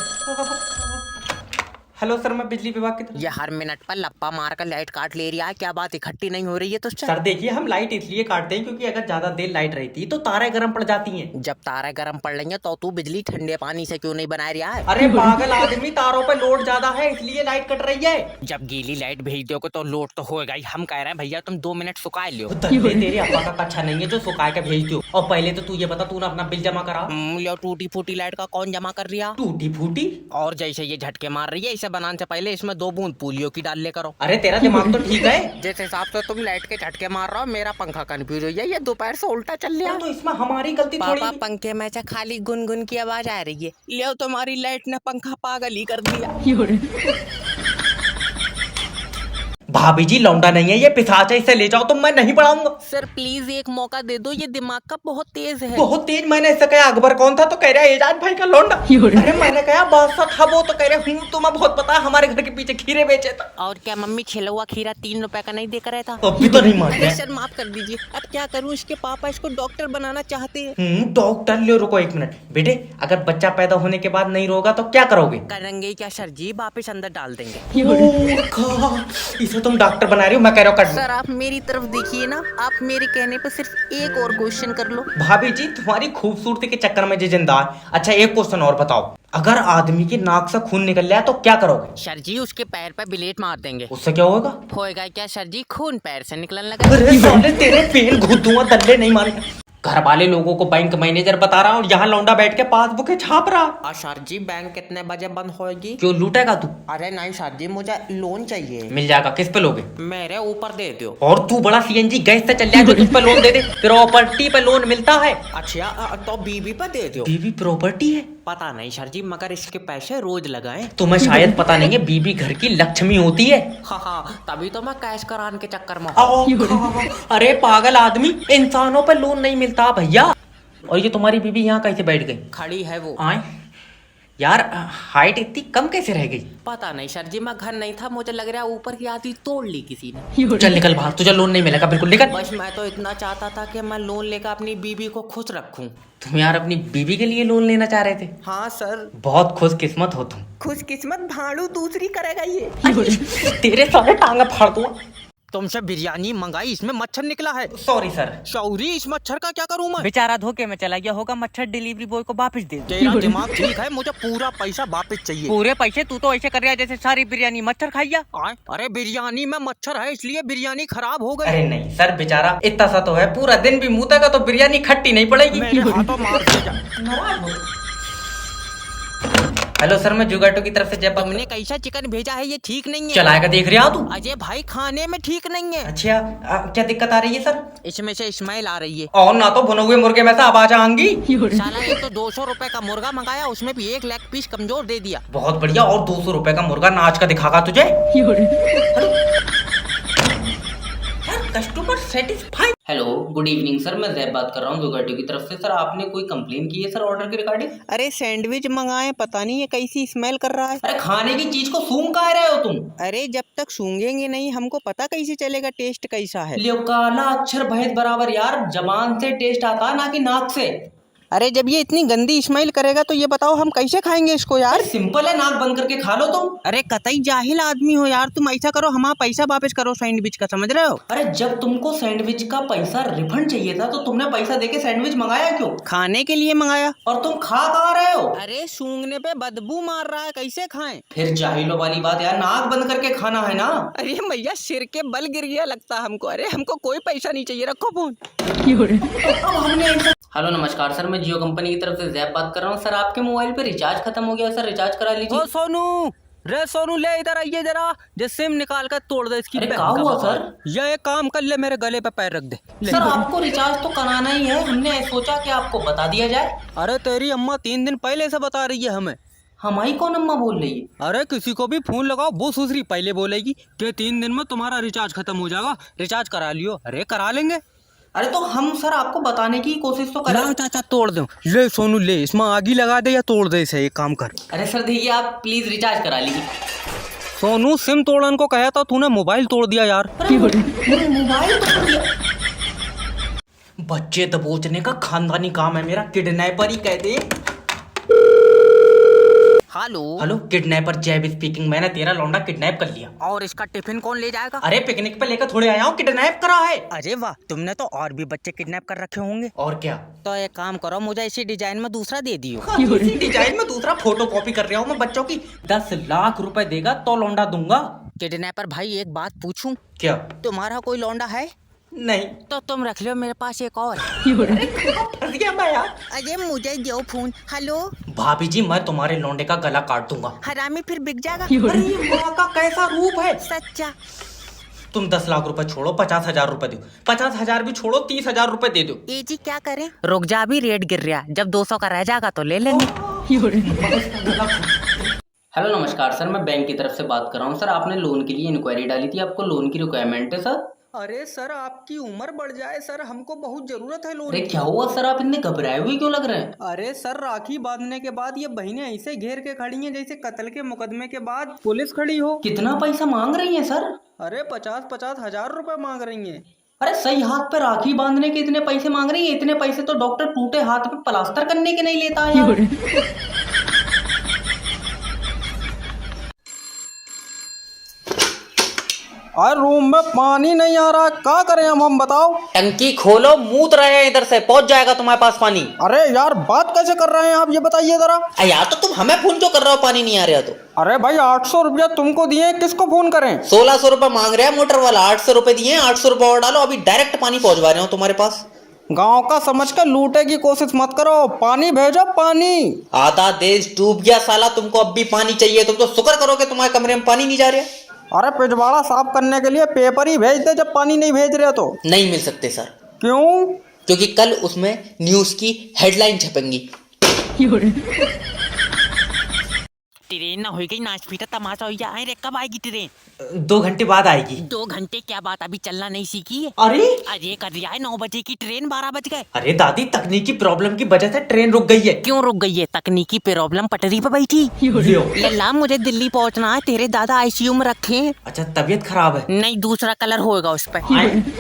Speaker 1: हेलो सर, मैं बिजली विभाग की तरफ।
Speaker 3: ये हर मिनट पर लप्पा मार कर लाइट काट ले रहा है, क्या बात इकट्ठी नहीं हो रही है तुझसे?
Speaker 1: सर देखिए, हम लाइट इसलिए काटते हैं क्योंकि अगर ज्यादा देर लाइट रहती है तो तारें गर्म पड़ जाती हैं।
Speaker 3: जब तारे गर्म पड़ रही है तो तू बिजली ठंडे पानी से क्यों नहीं बना रहा है?
Speaker 1: अरे पागल आदमी, तारों पे लोड ज्यादा है इसलिए लाइट कट रही है।
Speaker 3: जब गीली लाइट भेज दोगे तो लोड तो होएगा ही। हम कह रहे हैं भैया तुम 2 मिनट सुखा लो।
Speaker 1: धंधे तेरे अब्बा का अच्छा नहीं है जो सुखा के भेज दो। और पहले तो तू ये बता, तूने अपना बिल जमा करा?
Speaker 3: लो टूटी फूटी लाइट का कौन जमा कर रहा?
Speaker 1: टूटी फूटी?
Speaker 3: और जैसे ये झटके मार रही है, इसे बनाने से पहले इसमें 2 बूंद पोलियो की डाल ले करो।
Speaker 1: अरे तेरा दिमाग तो ठीक है।
Speaker 3: जिस हिसाब से तुम लाइट के झटके मार रहे हो, मेरा पंखा कंफ्यूज हो गया, ये दोपहर से उल्टा चल रहा है।
Speaker 1: तो इसमें हमारी गलती थोड़ी।
Speaker 3: पापा पंखे में से खाली गुनगुन की आवाज आ रही है। ले तुम्हारी लाइट ने पंखा पागल ही कर दिया।
Speaker 1: भाभी जी लौंडा नहीं है ये, पिशाच है, इसे ले जाओ। तुम, मैं नहीं पढ़ाऊंगा।
Speaker 3: सर प्लीज एक मौका दे दो, ये दिमाग का बहुत तेज है।
Speaker 1: बहुत तेज? मैंने ऐसा कहा अकबर कौन था तो कह रहा है एजाज भाई का लौंडा। अरे मैंने कहा बादशाह था वो तो कह रहे हूँ, तुम्हें बहुत पता है हमारे घर के पीछे खीरे बेचे था।
Speaker 3: और क्या मम्मी छिला हुआ खीरा 3 रुपए का नहीं देकर रहता?
Speaker 1: अभी तो नहीं मान
Speaker 3: अरे सर माफ कर दीजिए, अब क्या करूँ, इसके पापा इसको डॉक्टर बनाना चाहते हैं।
Speaker 1: डॉक्टर ले, रुको 1 मिनट बेटे। अगर बच्चा पैदा होने के बाद नहीं रोगा तो क्या करोगे?
Speaker 3: करेंगे क्या सर जी, वापिस अंदर डाल देंगे।
Speaker 1: इसे तुम डॉक्टर बना रही हो, मैं कह रहा हूँ
Speaker 3: सर आप मेरी तरफ देखिए ना, आप मेरे कहने पर सिर्फ एक और क्वेश्चन कर लो।
Speaker 1: भाभी जी तुम्हारी खूबसूरती के चक्कर में जो जिंदा है। अच्छा एक क्वेश्चन और बताओ, अगर आदमी की नाक से खून निकल जाए तो क्या करोगे?
Speaker 3: सर जी उसके पैर पे ब्लेड मार देंगे।
Speaker 1: उससे क्या होगा?
Speaker 3: होएगा क्या सर जी, खून पैर से निकलने लगा।
Speaker 1: अरे साले तेरे पेन घुस दूंगा, दल्ले नहीं मारे। घर वाले लोगों को बैंक मैनेजर बता रहा हूँ और यहाँ लौंडा बैठ के पासबुक छाप रहा।
Speaker 3: सर जी बैंक कितने बजे बंद होगी?
Speaker 1: क्यों लूटेगा तू?
Speaker 3: अरे नहीं सर जी, मुझे लोन चाहिए।
Speaker 1: मिल जाएगा, किस पे लोगे?
Speaker 3: मेरे ऊपर दे दो।
Speaker 1: और तू बड़ा सीएनजी गैस से चल जाए जो तुझ पे लोन दे दे। प्रॉपर्टी पे लोन मिलता है।
Speaker 3: अच्छा तो बीवी पे दे दो।
Speaker 1: बीवी प्रॉपर्टी है?
Speaker 3: पता नहीं सर जी, मगर इसके पैसे रोज लगाए।
Speaker 1: तुम्हें शायद पता नहीं है, बीवी घर की लक्ष्मी होती है।
Speaker 3: हाँ तभी तो मैं कैश कराने के चक्कर में।
Speaker 1: अरे पागल आदमी, इंसानों पे लोन नहीं मिलता भैया। और ये तुम्हारी बीवी यहाँ कैसे बैठ गई?
Speaker 3: खड़ी है वो।
Speaker 1: आए यार, हाइट इतनी कम कैसे रह गई?
Speaker 3: पता नहीं सर जी, मैं घर नहीं था, मुझे लग रहा है ऊपर की आधी तोड़ ली किसी ने।
Speaker 1: चल निकल बाहर, तुझे लोन नहीं मिलेगा, बिल्कुल निकल।
Speaker 3: बस मैं तो इतना चाहता था कि मैं लोन लेकर अपनी बीवी को खुश रखूं।
Speaker 1: तुम यार अपनी बीवी के लिए लोन लेना चाह रहे थे?
Speaker 3: हाँ सर।
Speaker 1: बहुत खुशकिस्मत हो तुम।
Speaker 3: खुशकिस्मत भाड़ू दूसरी करेगा ये।
Speaker 1: तेरे सारे टांगे फाड़ दूंगा।
Speaker 2: तुमसे बिरयानी मंगाई, इसमें मच्छर निकला है।
Speaker 1: Sorry sir.
Speaker 2: शौरी, इस मच्छर का क्या करूं मैं?
Speaker 3: बेचारा धोखे में चला गया होगा, मच्छर डिलीवरी बॉय को वापस दे दे।
Speaker 2: तेरा दिमाग ठीक है, मुझे पूरा पैसा वापस चाहिए।
Speaker 3: पूरे पैसे? तू तो ऐसे कर रहा है जैसे सारी बिरयानी मच्छर खाइया।
Speaker 2: अरे बिरयानी में मच्छर है इसलिए बिरयानी खराब हो गई।
Speaker 1: अरे नहीं सर, बेचारा इतना सा तो है, पूरा दिन भी मुँह तो बिरयानी खट्टी नहीं पड़ेगी।
Speaker 2: मेरे हाथों मार दे जा।
Speaker 1: नाराज हो। हेलो सर, मैं जुगाटो की तरफ से जय।
Speaker 2: तुमने कैसा चिकन भेजा है, ये ठीक नहीं है।
Speaker 1: चलाएगा देख रहा तू?
Speaker 2: अजय भाई, खाने में ठीक नहीं है।
Speaker 1: अच्छा, क्या दिक्कत आ रही है सर?
Speaker 2: इसमें से स्मेल आ रही है।
Speaker 1: और ना तो भुने हुए मुर्गे में से आवाज आएंगी।
Speaker 2: साला एक तो 200 रुपए का मुर्गा मंगाया, उसमें भी 1 लेग पीस कमजोर दे दिया।
Speaker 1: बहुत बढ़िया। और 200 रुपए का मुर्गा नाच का दिखागा तुझे। Customer satisfied. Hello, good evening sir, मैं जैब बात कर रहा हूँ जुगाटो की तरफ से। सर आपने कोई कंप्लेन की है सर ऑर्डर के रिगार्डिंग?
Speaker 2: अरे सैंडविच मंगाए, पता नहीं ये कैसी स्मेल कर रहा है।
Speaker 1: अरे खाने की चीज को सूंघ कह रहे हो तुम?
Speaker 2: अरे जब तक सूंघेंगे नहीं, हमको पता कैसे चलेगा टेस्ट कैसा है?
Speaker 1: लियो काला अक्षर भेद बराबर यार, जबान से टेस्ट आता ना कि नाक से।
Speaker 2: अरे जब ये इतनी गंदी स्मेल करेगा तो ये बताओ हम कैसे खाएंगे इसको यार?
Speaker 1: सिंपल है, नाक बंद करके खा लो तुम।
Speaker 2: अरे कतई जाहिल आदमी हो यार तुम। ऐसा करो, हमारा पैसा वापस करो सैंडविच का, समझ रहे हो?
Speaker 1: अरे जब तुमको सैंडविच का पैसा रिफंड चाहिए था तो तुमने पैसा देके सैंडविच मंगाया क्यों?
Speaker 2: खाने के लिए मंगाया।
Speaker 1: और तुम खा कहाँ रहे हो?
Speaker 2: अरे सूंघने पे बदबू मार रहा है, कैसे खाएं?
Speaker 1: फिर जाहिलों वाली बात यार, नाक बंद करके खाना है ना।
Speaker 2: अरे भैया, सिर के बल गिर गया लगता हमको। अरे हमको कोई पैसा नहीं चाहिए, रखो फोन।
Speaker 1: हेलो नमस्कार सर, मैं जियो कंपनी की तरफ से जैब बात कर रहा हूँ। सर आपके मोबाइल पे रिचार्ज खत्म हो गया सर, रिचार्ज करा लीजिए।
Speaker 2: ओ सोनू, रे सोनू ले इधर आइए जरा, जे सिम निकाल कर तोड़ दे इसकी।
Speaker 1: अरे क्या हुआ सर?
Speaker 2: ये एक काम कर ले, मेरे गले पे पैर रख दे।
Speaker 1: सर आपको रिचार्ज तो कराना ही है, हमने सोचा कि आपको बता दिया जाए।
Speaker 2: अरे तेरी अम्मा 3 दिन पहले से बता रही है हमें।
Speaker 1: हमारी कौन अम्मा बोल रही है?
Speaker 2: अरे किसी को भी फोन लगाओ, वो दूसरी पहले बोलेगी कि 3 दिन में तुम्हारा रिचार्ज खत्म हो जाएगा, रिचार्ज करा लियो। अरे करा लेंगे।
Speaker 1: अरे तो हम सर आपको बताने की कोशिश तो करें।
Speaker 2: चाचा तोड़ दो। ले सोनू ले, इसमें आगी लगा दे या तोड़ दे इसे, एक काम कर।
Speaker 1: अरे सर देखिए, आप प्लीज रिचार्ज करा लीजिए।
Speaker 2: सोनू, सिम तोड़न को कहा था, तूने मोबाइल तोड़ दिया यार।
Speaker 1: मोबाइल तोड़ दिया? बच्चे दबोचने का खानदानी काम है मेरा, किडनैपर ही कहते।
Speaker 2: हेलो
Speaker 1: हेलो, किडनैपर जैब स्पीकिंग। मैंने तेरा लौंडा किडनैप कर लिया।
Speaker 2: और इसका टिफिन कौन ले जाएगा?
Speaker 1: अरे पिकनिक पे लेकर थोड़े आया हूँ, किडनैप करा है।
Speaker 2: अरे वाह, तुमने तो और भी बच्चे किडनैप कर रखे होंगे।
Speaker 1: और क्या?
Speaker 2: तो एक काम करो, मुझे इसी डिजाइन में दूसरा दे दियो।
Speaker 1: इसी डिजाइन में दूसरा फोटो कॉपी कर रहा हूँ मैं बच्चों की। 10 लाख रुपए देगा तो लौंडा दूंगा।
Speaker 2: किडनैपर भाई, एक बात पूछूं?
Speaker 1: क्या?
Speaker 2: तुम्हारा कोई लौंडा है?
Speaker 1: नहीं।
Speaker 2: तो तुम रख लो, मेरे पास एक और।
Speaker 1: फंस गया मैं यार।
Speaker 2: अरे मुझे दो फोन। हेलो
Speaker 1: भाभी जी, मैं तुम्हारे लौंडे का गला काट दूंगा।
Speaker 2: हरामी, फिर बिक जाएगा।
Speaker 1: अरे ये माँ का कैसा रूप है।
Speaker 2: सच्चा।
Speaker 1: तुम 10 लाख रुपए छोड़ो, 50,000 रुपए दो। 50,000 भी छोड़ो, 30,000 रुपए दे दो।
Speaker 2: ये जी क्या करें? रुक जा, अभी रेट गिर रहा, जब 200 का रह जाएगा तो ले लेंगे।
Speaker 1: हेलो नमस्कार सर, मैं बैंक की तरफ से बात कर रहा हूँ। सर आपने लोन के लिए इंक्वायरी डाली थी, आपको लोन की रिक्वायरमेंट है सर?
Speaker 2: अरे सर, आपकी उम्र बढ़ जाए सर, हमको बहुत जरूरत है लोन
Speaker 1: अरे
Speaker 2: की।
Speaker 1: क्या हुआ सर, आप इतने घबराए हुए क्यों लग रहे हैं?
Speaker 2: अरे सर, राखी बांधने के बाद ये बहनें ऐसे घेर के खड़ी हैं जैसे कत्ल के मुकदमे के बाद पुलिस खड़ी हो।
Speaker 1: कितना पैसा मांग रही हैं सर?
Speaker 2: अरे 50-50 हजार रुपए मांग रही हैं।
Speaker 1: अरे सही हाथ पे राखी बांधने के इतने पैसे मांग रही है? इतने पैसे तो डॉक्टर टूटे हाथ पे प्लास्टर करने के नहीं लेता है यार।
Speaker 2: और रूम में पानी नहीं आ रहा, क्या करें हम बताओ?
Speaker 1: टंकी खोलो, मूत रहे हैं इधर से, पहुंच जाएगा तुम्हारे पास पानी।
Speaker 2: अरे यार, बात कैसे कर रहे हैं आप, ये बताइए जरा।
Speaker 1: यार तो तुम हमें फोन क्यों कर रहे हो, पानी नहीं आ रहा तो?
Speaker 2: अरे भाई, 800 रुपया तुमको दिए, किसको फोन करें?
Speaker 1: 1600 रुपए मांग रहा है मोटर वाला, 800 रुपए दिए, 800 रुपए और डालो, अभी डायरेक्ट पानी पहुंचवा रहे हो तुम्हारे पास।
Speaker 2: गांव का समझ कर लूटे की कोशिश मत करो, पानी भेजो पानी।
Speaker 1: आधा देश डूब गया साला, तुमको अब भी पानी चाहिए? तुम तो शुक्र करो कि तुम्हारे कमरे में पानी नहीं जा रहा।
Speaker 2: अरे पिछवाड़ा साफ करने के लिए पेपर ही भेज दे, जब पानी नहीं भेज रहे तो।
Speaker 1: नहीं मिल सकते सर।
Speaker 2: क्यों?
Speaker 1: क्योंकि कल उसमें न्यूज की हेडलाइन छपेंगी।
Speaker 3: ट्रेन ना हो गई, नाच पीटा तमाशा हो गया। अरे कब आएगी ट्रेन?
Speaker 1: 2 घंटे बाद आएगी।
Speaker 3: 2 घंटे क्या बात, अभी चलना नहीं सीखी है?
Speaker 1: अरे
Speaker 3: अरे कर दिया है, 9 बजे की ट्रेन, 12 बज गए।
Speaker 1: अरे दादी, तकनीकी प्रॉब्लम की वजह से ट्रेन रुक गई है।
Speaker 3: क्यों रुक गई है? तकनीकी प्रॉब्लम, पटरी पे बैठी। लल्ला, मुझे दिल्ली पहुंचना है, तेरे दादा आईसीयू में रखे हैं।
Speaker 1: अच्छा, तबीयत खराब है?
Speaker 3: नहीं, दूसरा कलर होगा उस पर।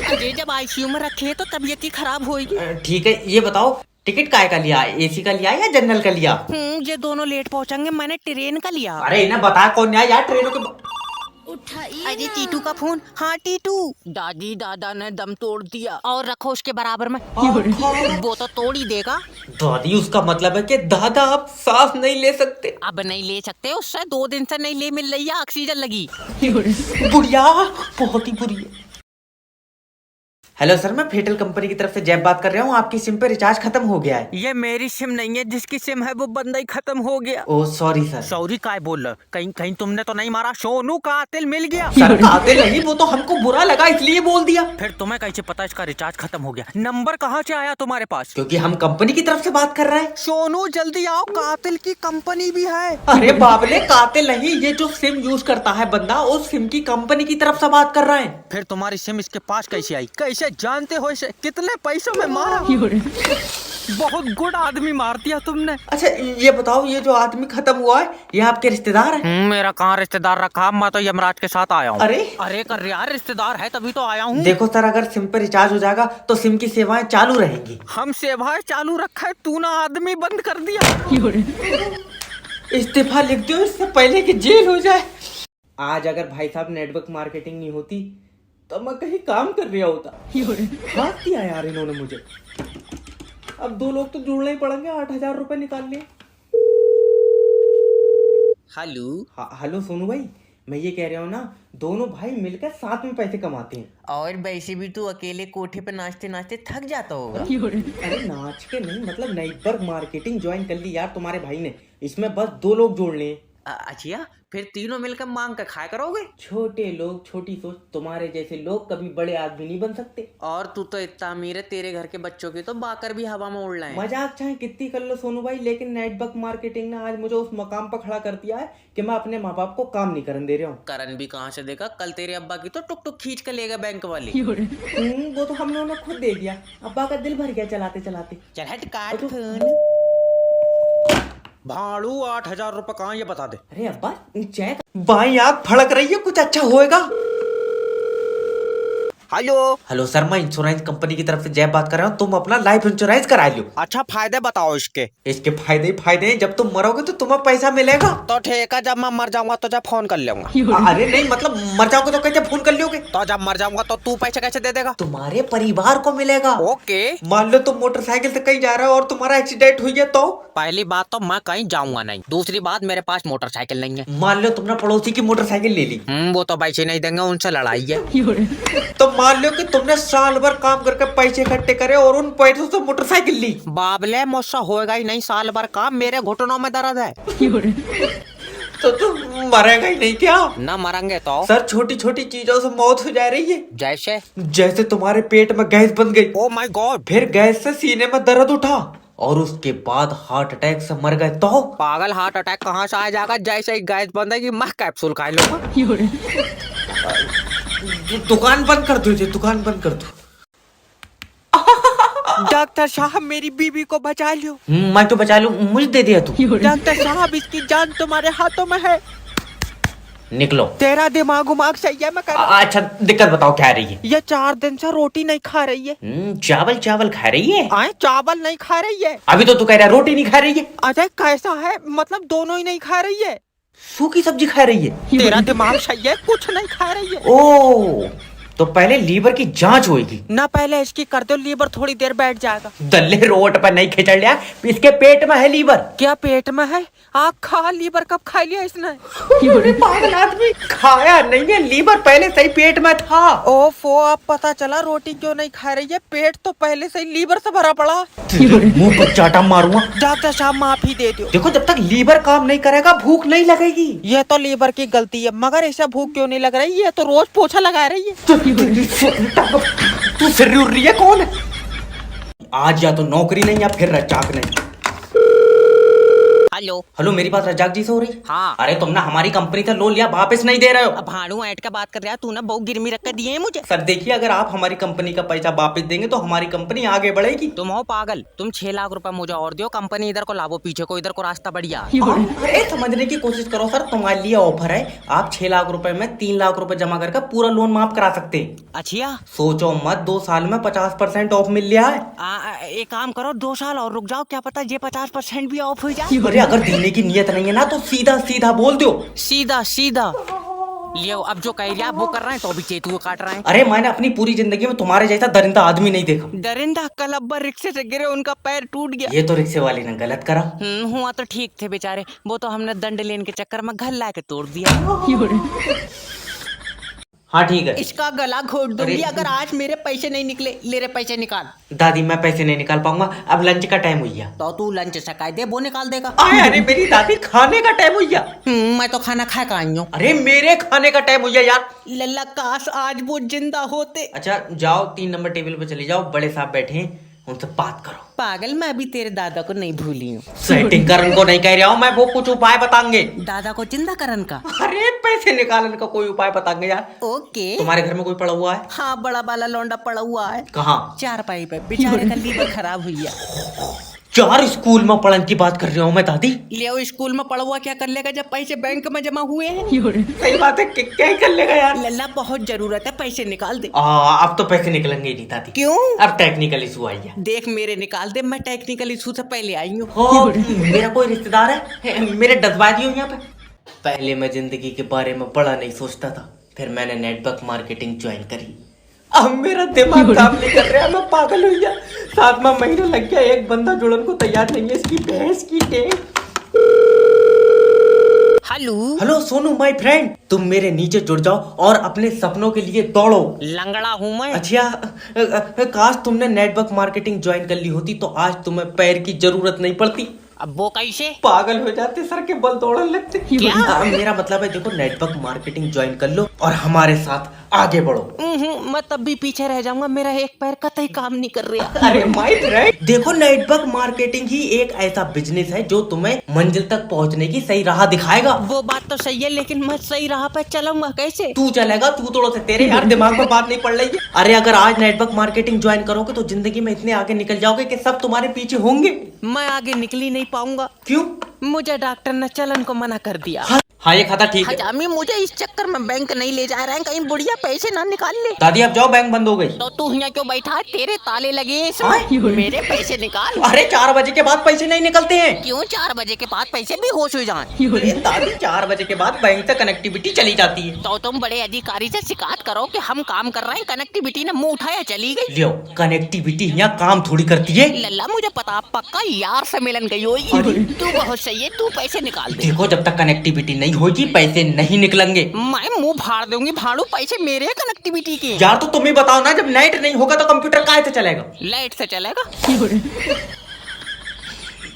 Speaker 3: अरे जब आईसीयू में रखे तो तबीयत ही खराब होगी।
Speaker 1: ठीक है, ये बताओ टिकट काय का लिया, एसी का लिया या जनरल का लिया?
Speaker 3: ये दोनों लेट पहुंचेंगे, मैंने ट्रेन का लिया।
Speaker 1: अरे इन्हें बता कौन आया यार ट्रेनों के।
Speaker 4: उठाइए
Speaker 2: अरे टीटू का फोन। हाँ टीटू।
Speaker 3: दादी दादा ने दम तोड़ दिया।
Speaker 2: और रखो उसके बराबर में। वो तो तोड़ ही देगा।
Speaker 1: दादी उसका मतलब है कि दादा आप सांस नहीं ले सकते।
Speaker 2: अब नहीं ले सकते, उससे 2 दिन से नहीं ले मिल रही है ऑक्सीजन लगी।
Speaker 1: बुढ़िया बहुत ही बुरी है। हेलो सर, मैं फेटल कंपनी की तरफ से जैब बात कर रहा हूँ। आपकी सिम पे रिचार्ज खत्म हो गया है।
Speaker 3: ये मेरी सिम नहीं है, जिसकी सिम है वो बंदा ही खत्म हो गया।
Speaker 1: Oh sorry sir.
Speaker 3: सॉरी काय बोल रहे हो? कहीं कहीं तुमने तो नहीं मारा? सोनू कातिल मिल गया।
Speaker 1: सर कातिल नहीं, वो तो हमको बुरा लगा इसलिए बोल दिया।
Speaker 3: फिर तुम्हें कैसे पता इसका रिचार्ज खत्म हो गया? नंबर कहाँ से आया तुम्हारे पास?
Speaker 1: क्योंकि हम कंपनी की तरफ से बात कर रहे हैं।
Speaker 3: सोनू जल्दी आओ, कातिल की कंपनी भी है।
Speaker 1: अरे बाबले, कातिल नहीं, ये जो सिम यूज करता है बंदा, उस सिम की कंपनी की तरफ से बात कर रहे हैं।
Speaker 3: फिर तुम्हारी सिम इसके पास कैसे आई? कैसे जानते हो इसे? कितने पैसों में मारा? बहुत गुड आदमी मार दिया तुमने।
Speaker 1: अच्छा ये बताओ, ये जो आदमी खत्म हुआ है ये आपके रिश्तेदार है?
Speaker 3: मेरा कहाँ रिश्तेदार रखा, मैं तो यमराज के साथ आया हूँ।
Speaker 1: अरे
Speaker 3: अरे कर यार, रिश्तेदार है तभी तो आया हूँ।
Speaker 1: देखो सर, अगर सिम पे रिचार्ज हो जाएगा तो सिम की सेवाएं चालू रहेंगी।
Speaker 3: हम सेवाएं चालू रखा है, तू ना आदमी बंद कर दिया।
Speaker 1: इस्तीफा लिख दो इससे पहले कि जेल हो जाए। आज अगर भाई साहब नेटवर्क मार्केटिंग नहीं होती तो मैं कहीं काम कर रहा होता। हाथ दिया यार इन्होंने मुझे। अब 2 लोग तो जुड़ने ही पड़ेंगे, 8,000 रुपए निकाल लिए।
Speaker 2: हेलो।
Speaker 1: हेलो सोनू भाई, मैं ये कह रहा हूँ ना, दोनों भाई मिलकर साथ में पैसे कमाते हैं।
Speaker 2: और वैसे भी तू अकेले कोठे पे नाचते नाचते थक जाता होगा।
Speaker 1: अरे नाच के नहीं, मतलब नेटवर्क मार्केटिंग ज्वाइन कर ली यार तुम्हारे भाई ने। इसमें बस 2 लोग जोड़ने हैं।
Speaker 2: अच्छा, फिर तीनों मिलकर मांग कर खाया करोगे?
Speaker 1: छोटे लोग, छोटी सोच। तुम्हारे जैसे लोग कभी बड़े आदमी नहीं बन सकते।
Speaker 2: और तू तो इतना अमीर है, तेरे घर के बच्चों की तो बाकर भी हवा में उड़ रहे हैं।
Speaker 1: मजाक चाहे कितनी कर लो सोनू भाई, लेकिन नेटवर्क मार्केटिंग ने आज मुझे उस मकाम पर खड़ा कर दिया है कि मैं अपने माँ बाप को काम नहीं करने दे रहा हूँ।
Speaker 2: करन भी कहाँ से देगा? कल तेरे अब्बा की तो टुक टुक खींच कर लेगा बैंक वाले।
Speaker 1: वो तो हम लोगों ने खुद दे दिया। अब्बा का दिल भर गया चलाते चलाते।
Speaker 2: चल हट, काट फोन।
Speaker 3: भाड़ू 8,000 रुपए कहाँ, ये बता दे।
Speaker 1: अरे अब्बा चेक। बाई आँख फड़क रही है, कुछ अच्छा होएगा।
Speaker 3: हेलो।
Speaker 1: हेलो सर, मैं इंश्योरेंस कंपनी की तरफ से जैब बात कर रहा हूँ। तुम अपना लाइफ इंश्योरेंस करा लो।
Speaker 3: अच्छा, फायदे बताओ इसके।
Speaker 1: इसके फायदे ही फायदे हैं। जब तुम मरोगे तो तुम्हें पैसा मिलेगा।
Speaker 3: तो ठीक है, जब मैं मर जाऊंगा तो जब फोन कर लूंगा।
Speaker 1: अरे नहीं, मतलब मर जाओगे तो कैसे फोन कर लोगे?
Speaker 3: तो जब मर जाऊंगा तो तू पैसे कैसे दे देगा?
Speaker 1: तुम्हारे परिवार को मिलेगा।
Speaker 3: ओके।
Speaker 1: मान लो तुम मोटरसाइकिल से कहीं जा रहे हो और तुम्हारा एक्सीडेंट हुई है तो?
Speaker 3: पहली बात तो मैं कहीं जाऊंगा नहीं, दूसरी बात मेरे पास मोटरसाइकिल नहीं है।
Speaker 1: मान लो तुमने पड़ोसी की मोटरसाइकिल ले ली।
Speaker 3: वो तो पैसे नहीं देंगे, उनसे लड़ाई है।
Speaker 1: तो मान लो कि तुमने साल भर काम करके पैसे इकट्ठे करे और उन पैसों से मोटरसाइकिल ली।
Speaker 3: बाबले, मुझसे होएगा ही नहीं साल भर काम, मेरे घुटनों में दर्द है।
Speaker 1: तो तुम मरेगा ही नहीं क्या?
Speaker 3: ना मरेंगे तो?
Speaker 1: सर छोटी छोटी चीजों से मौत हो जा रही है।
Speaker 3: जैसे?
Speaker 1: जैसे तुम्हारे पेट में गैस बन गई।
Speaker 3: Oh my God.
Speaker 1: फिर गैस से सीने में दर्द उठा और उसके बाद हार्ट अटैक से मर गए तो?
Speaker 3: पागल, हार्ट अटैक कहाँ से आ जाएगा? जैसे ही गैस बंदेगी मैं कैप्सूल खा लूंगा।
Speaker 1: दुकान बंद कर दो, दुकान बंद कर दो।
Speaker 3: डॉक्टर साहब, मेरी बीवी को बचा लो।
Speaker 1: मैं तो बचा लूं, मुझे दे दिया तू।
Speaker 3: डॉक्टर साहब, इसकी जान तुम्हारे हाथों में है।
Speaker 1: निकलो।
Speaker 3: तेरा दिमाग उमाग सही है? मैं
Speaker 1: अच्छा दिक्कत बताओ क्या रही है?
Speaker 3: ये 4 दिन से रोटी नहीं खा रही है।
Speaker 1: चावल चावल खा रही है?
Speaker 3: आए, चावल नहीं खा रही है।
Speaker 1: अभी तो तू कह रहा रोटी नहीं खा रही है।
Speaker 3: अरे कैसा है, मतलब दोनों ही नहीं खा रही है।
Speaker 1: सूखी सब्जी खा रही है?
Speaker 3: तेरा दिमाग सही है, कुछ नहीं खा रही है।
Speaker 1: ओ, तो पहले लीवर की जांच होगी
Speaker 3: ना? पहले इसकी कर दो, लीवर थोड़ी देर बैठ जाएगा।
Speaker 1: दल्ले रोट पर नहीं खिंचड़ लिया, इसके पेट में है लीवर।
Speaker 3: क्या पेट में है? आग खा, लीवर कब खा लिया इसने?
Speaker 1: पागल आदमी, खाया नहीं है, लीवर पहले से ही पेट में था।
Speaker 3: ओफो, अब पता चला रोटी क्यों नहीं खा रही है। पेट तो पहले से ही लीवर से भरा पड़ा।
Speaker 1: मुंह पर चाटा मारूंगा।
Speaker 3: डॉक्टर साहब माफी दे दो।
Speaker 1: देखो, जब तक लीवर काम नहीं करेगा भूख नहीं लगेगी।
Speaker 3: ये तो लीवर की गलती है, मगर ऐसा भूख क्यों नहीं लग रही? ये तो रोज पोछा लगा रही है।
Speaker 1: तू फिर रही है कौन है? आज या तो नौकरी नहीं या फिर रजाक नहीं।
Speaker 2: हेलो।
Speaker 1: हेलो, मेरी बात रजाक जी से हो रही?
Speaker 2: हाँ।
Speaker 1: अरे तुमने हमारी कंपनी से लोन लिया, वापस नहीं दे रहे हो।
Speaker 2: अब भाड़ू ऐट का बात कर रहा है तू ना, बहुत गिरमी रख कर दिए है मुझे।
Speaker 1: सर देखिए, अगर आप हमारी कंपनी का पैसा वापस देंगे तो हमारी कंपनी आगे बढ़ेगी।
Speaker 2: तुम हो पागल? तुम 6 लाख रुपए मुझे और दो, कंपनी इधर को लाभो, पीछे को इधर को रास्ता बढ़िया।
Speaker 1: अरे समझने की कोशिश करो सर, तुम्हारे लिए ऑफर है। आप 6 लाख रुपए में 3 लाख रुपए जमा करके पूरा लोन माफ करा सकते हैं।
Speaker 2: अच्छा,
Speaker 1: सोचो मत, 2 साल में 50% ऑफ मिल रहा है।
Speaker 2: एक काम करो, 2 साल और रुक जाओ, क्या पता ये 50% भी ऑफ हो जाए।
Speaker 1: अरे अगर देने की नीयत नहीं है ना तो सीधा सीधा बोल दो।
Speaker 2: सीधा सीधा लियो अब जो कह रहा वो कर रहे हैं तो अभी चेतू को काट रहे हैं।
Speaker 1: अरे मैंने अपनी पूरी जिंदगी में तुम्हारे जैसा दरिंदा आदमी नहीं देखा।
Speaker 2: दरिंदा कल अब्बा रिक्शे से गिरे उनका पैर टूट गया।
Speaker 1: ये तो रिक्शे वाले ने गलत करा।
Speaker 2: हुआ तो ठीक थे बेचारे, वो तो हमने दंड लेने के चक्कर में घर ला के तोड़ दिया।
Speaker 1: हाँ ठीक है।
Speaker 2: इसका गला घोट दूंगी अगर आज मेरे पैसे नहीं निकले। ले रे पैसे निकाल।
Speaker 1: दादी मैं पैसे नहीं निकाल पाऊंगा, अब लंच का टाइम हुई है।
Speaker 2: तो तू लंच सकाई दे, वो निकाल देगा।
Speaker 1: अरे मेरी दादी खाने का टाइम हुई है।
Speaker 2: मैं तो खाना खा के आई हूँ।
Speaker 1: अरे मेरे खाने का टाइम हुई है यार।
Speaker 2: लल्ला काश आज वो जिंदा होते।
Speaker 1: अच्छा जाओ 3 नंबर टेबल पे चले जाओ, बड़े साहब बैठे हैं उनसे बात करो।
Speaker 2: पागल, मैं अभी तेरे दादा को नहीं भूली हूँ।
Speaker 1: सेटिंग करन को नहीं कह रहा हूँ मैं, वो कुछ उपाय बताएंगे।
Speaker 2: दादा को जिंदा करन का?
Speaker 1: अरे पैसे निकालने का कोई उपाय बताएंगे यार।
Speaker 2: ओके।
Speaker 1: तुम्हारे घर में कोई पड़ा हुआ है?
Speaker 2: हाँ बड़ा वाला लौंडा पड़ा हुआ है।
Speaker 1: कहाँ?
Speaker 2: चारपाई पे, बेचारे का लीवर खराब हुई है।
Speaker 1: चार स्कूल में पढ़ने की बात कर रही हूँ मैं दादी।
Speaker 2: ले स्कूल में पड़ा हुआ क्या कर लेगा जब पैसे बैंक में जमा हुए हैं?
Speaker 1: सही बात है, क्या ही कर लेगा यार।
Speaker 2: लल्ला बहुत जरूरत है, पैसे निकाल दे।
Speaker 1: अब तो पैसे निकलेंगे ही नहीं दादी।
Speaker 2: क्यों?
Speaker 1: अब टेक्निकल इशू आई है।
Speaker 2: देख मेरे निकाल दे, मैं टेक्निकल इशू से पहले आई हूँ।
Speaker 1: मेरा कोई रिश्तेदार है, मेरे डसबाजी हो यहाँ पे। पहले मैं जिंदगी के बारे में बड़ा नहीं सोचता था, फिर मैंने नेटवर्क मार्केटिंग ज्वाइन करी। अब मेरा दिमाग काम नहीं कर रहा, मैं पागल हो गया। 7वां महीना लग गया, एक बंदा जुड़न को तैयार नहीं है। इसकी भैंस की टेक।
Speaker 2: Hello
Speaker 1: hello Sonu my friend, तुम मेरे नीचे जुड़ जाओ और अपने सपनों के लिए दौड़ो।
Speaker 2: लंगड़ा हूँ मैं।
Speaker 1: अच्छा काश तुमने नेटवर्क मार्केटिंग ज्वाइन कर ली होती तो आज तुम्हें पैर की जरूरत नहीं पड़ती।
Speaker 2: अब वो कैसे?
Speaker 1: पागल हो जाते, सर के बल दौड़ने लगते।
Speaker 2: क्या?
Speaker 1: मेरा मतलब है देखो, नेटवर्क मार्केटिंग ज्वाइन कर लो और हमारे साथ आगे बढ़ो।
Speaker 2: मैं तब भी पीछे रह जाऊंगा, मेरा एक पैर कतई काम नहीं कर रहा।
Speaker 1: अरे माय फ्रेंड, देखो नेटवर्क मार्केटिंग ही एक ऐसा बिजनेस है जो तुम्हें मंजिल तक पहुंचने की सही राह दिखाएगा।
Speaker 2: वो बात तो सही है, लेकिन मैं सही राह पे चलूंगा कैसे?
Speaker 1: तू चलेगा, तू तोड़ो से तेरे यार दिमाग में बात नहीं पड़ रही है। अरे अगर आज नेटवर्क मार्केटिंग ज्वाइन करोगे तो जिंदगी में इतने आगे निकल जाओगे कि सब तुम्हारे पीछे होंगे।
Speaker 2: मैं आगे निकल ही नहीं पाऊंगा।
Speaker 1: क्यों?
Speaker 2: मुझे डॉक्टर ने चलन को मना कर दिया।
Speaker 1: हाँ ये खाता ठीक है।
Speaker 2: हजामी मुझे इस चक्कर में बैंक नहीं ले जा रहे हैं, कहीं बुढ़िया पैसे ना निकाल ले।
Speaker 1: दादी अब जाओ, बैंक बंद हो गई।
Speaker 2: तो तू यहाँ क्यों बैठा है? तेरे ताले लगे हैं इसमें। मेरे पैसे निकाल।
Speaker 1: अरे 4 बजे के बाद पैसे नहीं निकलते हैं।
Speaker 2: क्यों? 4 बजे के बाद पैसे भी होश हो जाए।
Speaker 1: अरे दादी 4 बजे के बाद बैंक से कनेक्टिविटी चली जाती है।
Speaker 2: तो तुम बड़े अधिकारी से शिकायत करो कि हम काम कर रहे हैं, कनेक्टिविटी ने मुंह उठाया चली गई।
Speaker 1: लियो, कनेक्टिविटी यहाँ काम थोड़ी करती है।
Speaker 2: लल्ला मुझे पता, पक्का यार से मिलन गई होगी। तू बहुत सही है, तू पैसे निकाल दे।
Speaker 1: देखो जब तक कनेक्टिविटी नहीं होगी पैसे नहीं निकलेंगे।
Speaker 2: मैं मुंह फाड़ दूंगी भाड़ू, पैसे मेरे कनेक्टिविटी के।
Speaker 1: यार तो तुम ही बताओ ना, जब नेट नहीं होगा तो कंप्यूटर काहे से चलेगा?
Speaker 2: लाइट से चलेगा।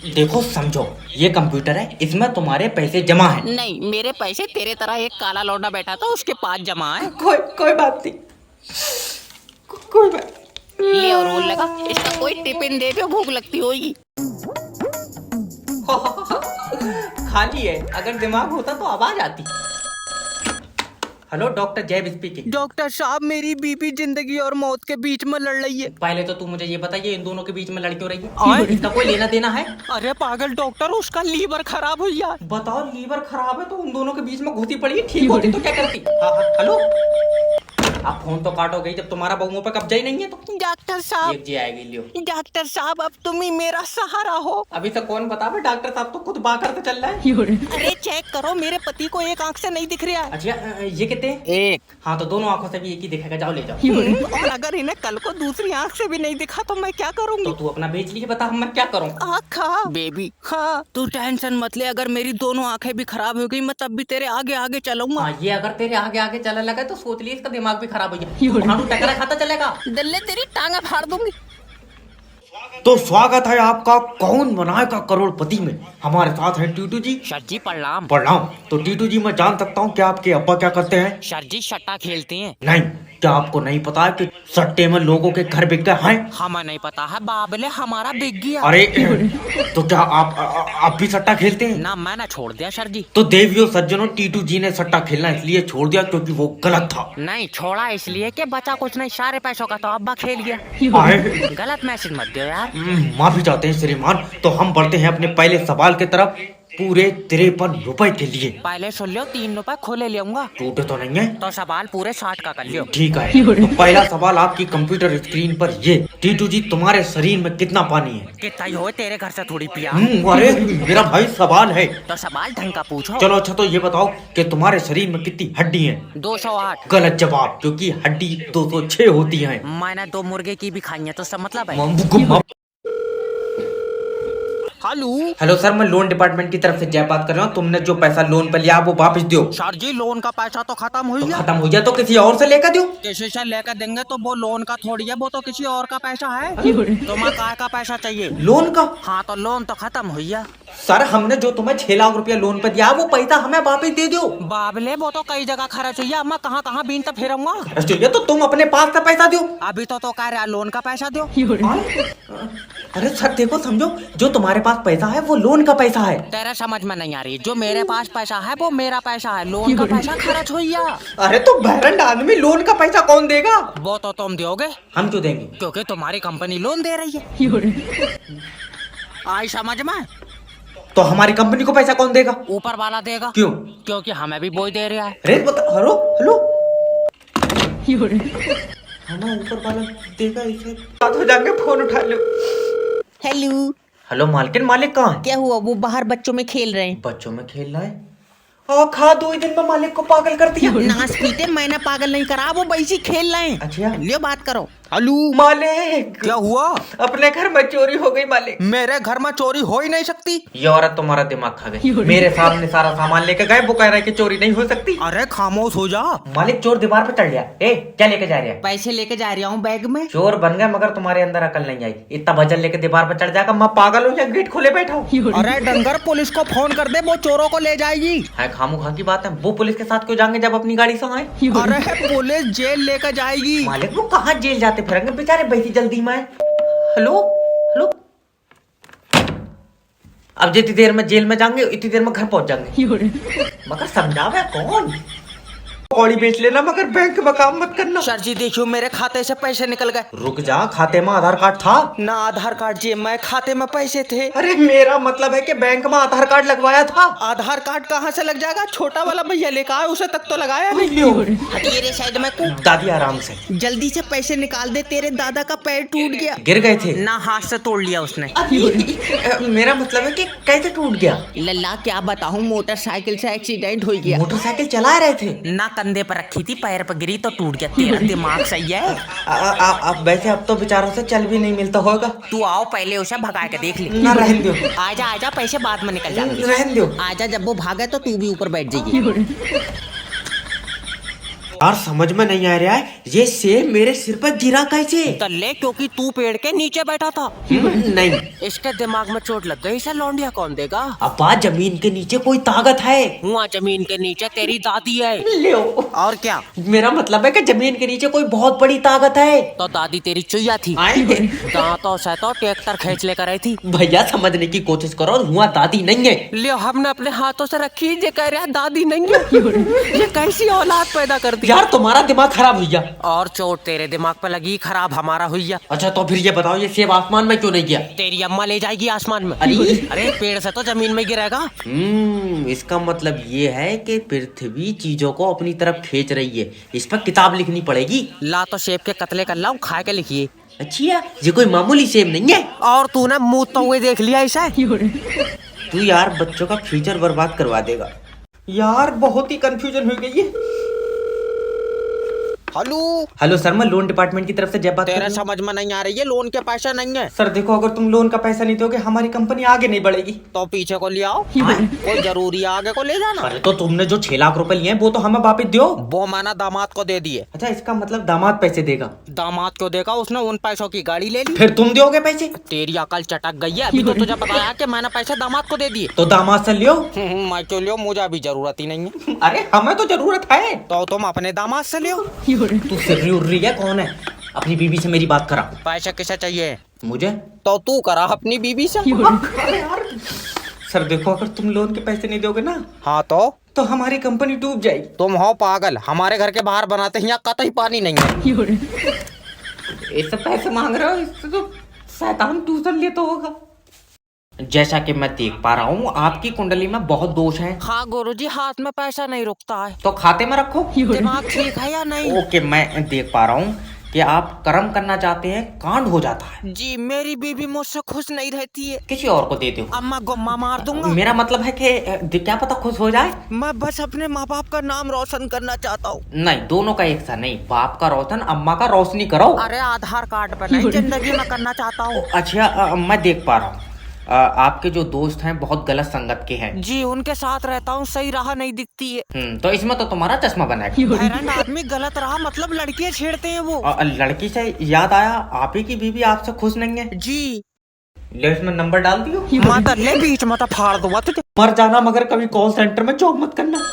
Speaker 1: देखो समझो, ये कंप्यूटर है, इसमें तुम्हारे पैसे जमा है।
Speaker 2: नहीं, मेरे पैसे तेरे तरह एक काला लौंडा बैठा था उसके पास जमा है।
Speaker 1: कोई बात नहीं, कोई बात।
Speaker 2: ले और रोल लगा, इसका कोई टिफिन दे दो, भूख लगती होगी।
Speaker 1: खाली है, अगर दिमाग होता तो आवाज आती। हेलो डॉक्टर जैब स्पीकिंग।
Speaker 3: डॉक्टर साहब मेरी बीबी जिंदगी और मौत के बीच में लड़ रही है।
Speaker 1: पहले तो तू मुझे ये बताइए, इन दोनों के बीच में लड़ क्यों रही है? इसका कोई लेना देना है?
Speaker 3: अरे पागल डॉक्टर, उसका लीवर खराब हुई है।
Speaker 1: बताओ, लीवर खराब है तो उन दोनों के बीच में घुसी पड़ी है, ठीक होती तो क्या करती? हाँ हेलो, आप फोन तो काटोगे जब तुम्हारा बहुओं पे कब्जा ही नहीं है तो।
Speaker 2: डॉक्टर साहब,
Speaker 1: एक जी आएगी, लियो।
Speaker 2: डॉक्टर साहब अब तुम ही मेरा सहारा हो।
Speaker 1: अभी तक कौन बता, डॉक्टर साहब तो खुद बाकर से चल रहा है।
Speaker 2: अरे चेक करो, मेरे पति को एक आंख से नहीं दिख रहा है।
Speaker 1: अच्छा ये कितने?
Speaker 2: एक।
Speaker 1: हाँ तो दोनों आंखों से भी एक ही दिखेगा, जाओ ले जाओ।
Speaker 2: और अगर इन्हें कल को दूसरी आंख से भी नहीं दिखा तो मैं क्या करूंगी?
Speaker 1: तो तू अपना बेच लीजिए, बता मैं क्या करूँ?
Speaker 2: आँखा बेबी। हाँ तू टेंशन मत ले, अगर मेरी दोनों आंखें भी खराब हो गई मैं तब भी तेरे आगे आगे चलूंगा।
Speaker 1: हाँ, ये अगर तेरे आगे आगे चलने लगा तो सोच लिए इसका दिमाग भी खराब हो गया, टकरा खाता चलेगा।
Speaker 2: दल्ले तेरी टांगा फाड़ दूंगी।
Speaker 1: तो स्वागत है आपका कौन बनाएगा करोड़पति में। हमारे साथ है टीटू जी।
Speaker 2: सर जी प्रणाम।
Speaker 1: प्रणाम। तो टीटू जी मैं जान सकता हूँ कि आपके अब्बा क्या करते हैं?
Speaker 2: सर जी सट्टा खेलते हैं।
Speaker 1: नहीं, क्या आपको नहीं पता है कि सट्टे में लोगों के घर बिक गए हैं?
Speaker 2: हमें नहीं पता है बाबले, हमारा बिक गया।
Speaker 1: अरे तो क्या आप भी सट्टा खेलते हैं?
Speaker 2: ना मैंने छोड़ दिया सर जी।
Speaker 1: तो देवियों सज्जनों, टीटू जी ने सट्टा खेलना इसलिए छोड़ दिया क्योंकि वो गलत था।
Speaker 2: नहीं छोड़ा इसलिए कि बचा कुछ नहीं, सारे पैसों का तो अब्बा खेल गया। गलत मैसेज मत दो यार।
Speaker 1: माफी चाहते हैं श्रीमान। तो हम बढ़ते हैं अपने पहले सवाल की तरफ पूरे 53 रुपए के लिए।
Speaker 2: पहले सुन लो, 3 रुपए खुले लेऊंगा।
Speaker 1: टूटे तो नहीं है?
Speaker 2: तो सवाल पूरे 60 का कर लियो।
Speaker 1: ठीक है, तो पहला सवाल आपकी कंप्यूटर स्क्रीन पर ये, टीटू जी तुम्हारे शरीर में कितना पानी है?
Speaker 2: कितना ही हो, तेरे घर से थोड़ी पिया।
Speaker 1: अरे मेरा भाई सवाल है।
Speaker 2: तो सवाल ढंग का पूछो।
Speaker 1: चलो अच्छा तो ये बताओ कि तुम्हारे शरीर में कितनी हड्डी है?
Speaker 2: 208।
Speaker 1: गलत जवाब, क्योंकि हड्डी 206 होती है।
Speaker 2: मैंने 2 मुर्गे की भी खाई है, तो इसका मतलब है। हेलो
Speaker 1: हेलो सर, मैं लोन डिपार्टमेंट की तरफ से जय बात कर रहा हूँ। तुमने जो पैसा लोन पे लिया वो वापस दो।
Speaker 2: सर जी, लोन का पैसा तो खत्म हो
Speaker 1: तो
Speaker 2: गया।
Speaker 1: खत्म हो गया तो किसी और से लेकर दो।
Speaker 2: किसी से लेकर देंगे तो वो लोन का थोड़ी है, वो तो किसी और का पैसा है। तुम्हें काय का पैसा चाहिए?
Speaker 1: लोन का?
Speaker 2: हाँ, तो लोन तो खत्म हो गया।
Speaker 1: सर हमने जो तुम्हें 6 लाख रुपया लोन पे दिया वो पैसा हमें वापस दे दो।
Speaker 2: बाबले, वो तो कई जगह खर्च हुई है, मैं कहाँ कहाँ बीन तो फेरूंगा।
Speaker 1: तो तुम अपने पास का पैसा दो।
Speaker 2: अभी तो कह रहा लोन का पैसा दो।
Speaker 1: अरे सर देखो, समझो, जो तुम्हारे पास पैसा है वो लोन का पैसा है।
Speaker 2: तेरा समझ में नहीं आ रही, जो मेरे पास पैसा है वो मेरा पैसा है, लोन का पैसा खर्च हुई है।
Speaker 1: अरे तो बहरन आदमी, लोन का पैसा कौन देगा?
Speaker 2: वो तो तुम दोगे।
Speaker 1: हम क्यों देंगे?
Speaker 2: क्योंकि तुम्हारी कंपनी लोन दे रही है। आई समझ में?
Speaker 1: तो हमारी कंपनी को पैसा कौन देगा?
Speaker 2: ऊपर वाला देगा।
Speaker 1: क्यों?
Speaker 2: क्योंकि हमें भी बोझ दे रहा है।
Speaker 1: अरे बता, हेलो हेलो, हमें ऊपर वाला देगा इसे। बात हो जाके फोन उठा लो।
Speaker 2: हेलो
Speaker 1: हेलो मालकिन, मालिक कहाँ है?
Speaker 2: क्या हुआ? वो बाहर बच्चों में खेल रहे हैं।
Speaker 1: बच्चों में खेल रहा है? खा 2 ही दिन में मालिक को पागल कर दिया।
Speaker 2: नाच पीटे, मैंने पागल नहीं करा, वो वैसे खेल रहे हैं।
Speaker 1: अच्छा,
Speaker 2: लियो बात करो। हेलो
Speaker 1: मालिक,
Speaker 3: क्या हुआ?
Speaker 1: अपने घर में चोरी हो गई मालिक।
Speaker 3: मेरे घर में चोरी हो ही नहीं सकती।
Speaker 1: ये औरत तुम्हारा दिमाग खा गई। मेरे सामने सारा सामान लेके गए, वो कह रहा है कि चोरी नहीं हो सकती।
Speaker 3: अरे खामोश हो जा।
Speaker 1: मालिक चोर दीवार पे चढ़ गया। ए क्या लेके जा रहे हैं?
Speaker 2: पैसे लेके जा रहा हूँ बैग में।
Speaker 1: चोर बन गए मगर तुम्हारे अंदर अकल नहीं आई। इतना वजन लेके दीवार पे चढ़ जाएगा, मैं पागल हूँ या गेट खोले बैठा हूँ?
Speaker 3: अरे डंगर, पुलिस को फोन कर दे, वो चोरों को ले जाएगी।
Speaker 1: है खामोखा की बात है। वो पुलिस के साथ क्यों जाएंगे जब अपनी गाड़ी से आए?
Speaker 3: अरे पुलिस जेल लेकर जाएगी।
Speaker 1: मालिक वो कहाँ जेल जाते फिरेंगे बेचारे, बैठी जल्दी में। हेलो हेलो, अब जितनी देर में जेल में जाएंगे इतनी देर में घर पहुंच जाएंगे। मगर समझावे कौन? कौड़ी बेच लेना मगर बैंक में काम मत करना।
Speaker 2: सर जी देखियो, मेरे खाते से पैसे निकल गए।
Speaker 1: रुक जा, खाते में आधार कार्ड था
Speaker 2: ना? आधार कार्ड जेब में, खाते में पैसे थे।
Speaker 1: अरे मेरा मतलब है कि बैंक में आधार कार्ड लगवाया था।
Speaker 2: आधार कार्ड कहाँ से लग जाएगा? छोटा वाला भैया लेकर आए, उसे तक तो लगाया नहीं। तेरे साइड में को
Speaker 1: दादी आराम से,
Speaker 2: जल्दी से पैसे निकाल दे, तेरे दादा का पैर टूट गया।
Speaker 1: गिर गए थे
Speaker 2: ना, हाथ से तोड़ लिया उसने।
Speaker 1: मेरा मतलब है कि कैसे टूट गया?
Speaker 2: लल्ला क्या बताऊं, मोटरसाइकिल से एक्सीडेंट हो गया।
Speaker 1: मोटरसाइकिल चला रहे थे
Speaker 2: ना, कंधे पर रखी थी, पैर पर गिरी तो टूट गया। तेरा दिमाग सही है?
Speaker 1: अब वैसे अब तो बेचारों से चल भी नहीं मिलता होगा।
Speaker 2: तू आओ, पहले उसे भगा के देख ले।
Speaker 1: ना रहने दो।
Speaker 2: आजा आजा, पैसे बाद में निकल जाएंगे।
Speaker 1: रहने दो।
Speaker 2: आजा, जब वो भागे तो तू भी ऊपर बैठ जाइए।
Speaker 1: यार समझ में नहीं आ रहा है, ये सेब मेरे सिर पर गिरा कैसे?
Speaker 2: तल्ले, क्योंकि तू पेड़ के नीचे बैठा था।
Speaker 1: नहीं,
Speaker 2: इसके दिमाग में चोट लग गई, इसे लौंडिया कौन देगा?
Speaker 1: अब्बा जमीन के नीचे कोई ताकत है।
Speaker 2: हुआ जमीन के नीचे तेरी दादी है।
Speaker 1: लो,
Speaker 2: और क्या?
Speaker 1: मेरा मतलब है कि जमीन के नीचे कोई बहुत बड़ी ताकत है।
Speaker 2: तो दादी तेरी चुईया थी। दांतों से तो ट्रैक्टर खींच लेकर आई थी।
Speaker 1: भैया समझने की कोशिश करो, हुआ दादी नहीं है।
Speaker 2: लियो, हमने अपने हाथों से रखी, ये कह रहा है दादी नहीं है। ये कैसी औलाद पैदा कर दी?
Speaker 1: यार तुम्हारा दिमाग खराब हुई।
Speaker 2: और चोट तेरे दिमाग पे लगी, खराब हमारा हुई।
Speaker 1: अच्छा तो फिर ये बताओ, ये सेब आसमान में क्यों नहीं गया?
Speaker 2: तेरी अम्मा ले जाएगी आसमान में।
Speaker 1: अरे
Speaker 2: अरे पेड़ से तो जमीन में गिरेगा।
Speaker 1: इसका मतलब ये है कि पृथ्वी चीजों को अपनी तरफ खींच रही है। इस पर किताब लिखनी पड़ेगी।
Speaker 2: ला तो सेब के कतले कर लाऊं, खा के लिखिए।
Speaker 1: अच्छा, ये कोई मामूली सेब नहीं है।
Speaker 2: और तूने मुँह तो हुए देख लिया ऐसा?
Speaker 1: तू यार बच्चों का फ्यूचर बर्बाद करवा देगा। यार बहुत ही कंफ्यूजन हो गई है।
Speaker 3: हेलो
Speaker 1: हेलो सर, मैं लोन डिपार्टमेंट की तरफ से जय बात कर
Speaker 2: तेरा
Speaker 1: रहा हूं।
Speaker 2: समझ में नहीं आ रही है, लोन के पैसा नहीं है।
Speaker 1: सर देखो, अगर तुम लोन का पैसा नहीं दोगे हमारी कंपनी आगे नहीं बढ़ेगी।
Speaker 2: तो पीछे को ले आओ, कोई जरूरी है आगे को ले जाना।
Speaker 1: अरे तो तुमने जो 6 लाख रुपए लिए हैं वो तो हमें वापस दो।
Speaker 2: वो माना दामाद को दे दिए।
Speaker 1: अच्छा, इसका मतलब दामाद पैसे देगा?
Speaker 2: दामाद को देगा, उसने उन पैसों की गाड़ी ले ली।
Speaker 1: फिर तुम दोगे पैसे?
Speaker 2: तेरी अकल चटक गई है, अभी तो तुझे बताया कि मैंने पैसे दामाद को दे दिए।
Speaker 1: तो दामाद से लियो।
Speaker 2: मैं क्यों लियो, मुझे अभी जरूरत ही नहीं है।
Speaker 1: अरे हमें तो जरूरत है।
Speaker 2: तो तुम अपने दामाद से लियो।
Speaker 1: तू सिर्री उर्री है, कौन है? अपनी बीवी से मेरी बात करा।
Speaker 2: पैसे किसे चाहिए?
Speaker 1: मुझे।
Speaker 2: तो तू करा अपनी बीवी से।
Speaker 1: अरे यार सर देखो, अगर तुम लोन के पैसे नहीं दोगे ना
Speaker 2: हाँ तो
Speaker 1: हमारी कंपनी डूब जाएगी।
Speaker 2: तुम हो पागल, हमारे घर के बाहर बनाते हैं, यहाँ कतई पानी नहीं है।
Speaker 1: इससे पैसे मांग रहे हो, इससे तो शैतान ट्यूशन ले तो होगा। जैसा कि मैं देख पा रहा हूँ आपकी कुंडली में बहुत दोष हैं।
Speaker 2: हाँ गुरुजी, हाथ में पैसा नहीं रुकता है।
Speaker 1: तो खाते में रखो।
Speaker 2: दिमाग ठीक है या नहीं?
Speaker 1: ओके, मैं देख पा रहा हूँ कि आप कर्म करना चाहते हैं, कांड हो जाता है।
Speaker 2: जी, मेरी बीवी मुझसे खुश नहीं रहती है।
Speaker 1: किसी और को दे दो।
Speaker 2: अम्मा गुम्मा मार दूंगा।
Speaker 1: मेरा मतलब है कि क्या पता खुश हो जाए।
Speaker 2: मैं बस अपने माँ बाप का नाम रोशन करना चाहता हूँ।
Speaker 1: नहीं, दोनों का एक सा नहीं, बाप का रोशन अम्मा का रोशनी करो।
Speaker 2: अरे आधार कार्ड पर नहीं, जिंदगी में करना चाहता हूँ।
Speaker 1: अच्छा, मैं देख पा रहा हूँ आपके जो दोस्त हैं बहुत गलत संगत के हैं।
Speaker 2: जी, उनके साथ रहता हूँ, सही राह नहीं दिखती है।
Speaker 1: तो इसमें तो तुम्हारा चश्मा बनेगा।
Speaker 2: हैरान आदमी गलत राह मतलब लड़कियाँ छेड़ते हैं वो।
Speaker 1: लड़की से याद आया, आप ही की बीवी आपसे खुश नहीं है।
Speaker 2: जी,
Speaker 1: ले इसमें नंबर डाल दियो।
Speaker 2: माता ले बीच में तो फाड़ दूंगा तुझे।
Speaker 1: मर जाना मगर कभी कॉल सेंटर में चौक मत करना।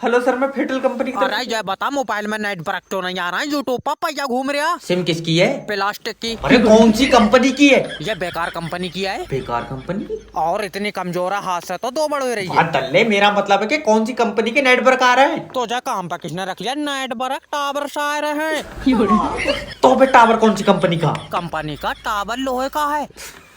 Speaker 1: हेलो सर, मैं फेडरल कंपनी की
Speaker 2: अरे ये बता, मोबाइल में नेट वर्क तो नहीं आ रहा है? यूट्यूब पर पैया घूम रहा।
Speaker 1: सिम किसकी है?
Speaker 2: प्लास्टिक की।
Speaker 1: अरे कौन सी कंपनी की है?
Speaker 2: ये बेकार कंपनी की है।
Speaker 1: बेकार कंपनी की?
Speaker 2: और इतनी कमजोर है, हाथ से तो दो बड़ हो रही है।
Speaker 1: दल्ले, मेरा मतलब है कि कौन सी कंपनी के नेटवर्क आ रहे हैं?
Speaker 2: तो जा काम पर किसने रख लिया? नेट वर्क टावर से आ रहे हैं।
Speaker 1: तो बे टावर कौन सी कंपनी का?
Speaker 2: कंपनी का टावर लोहे का है।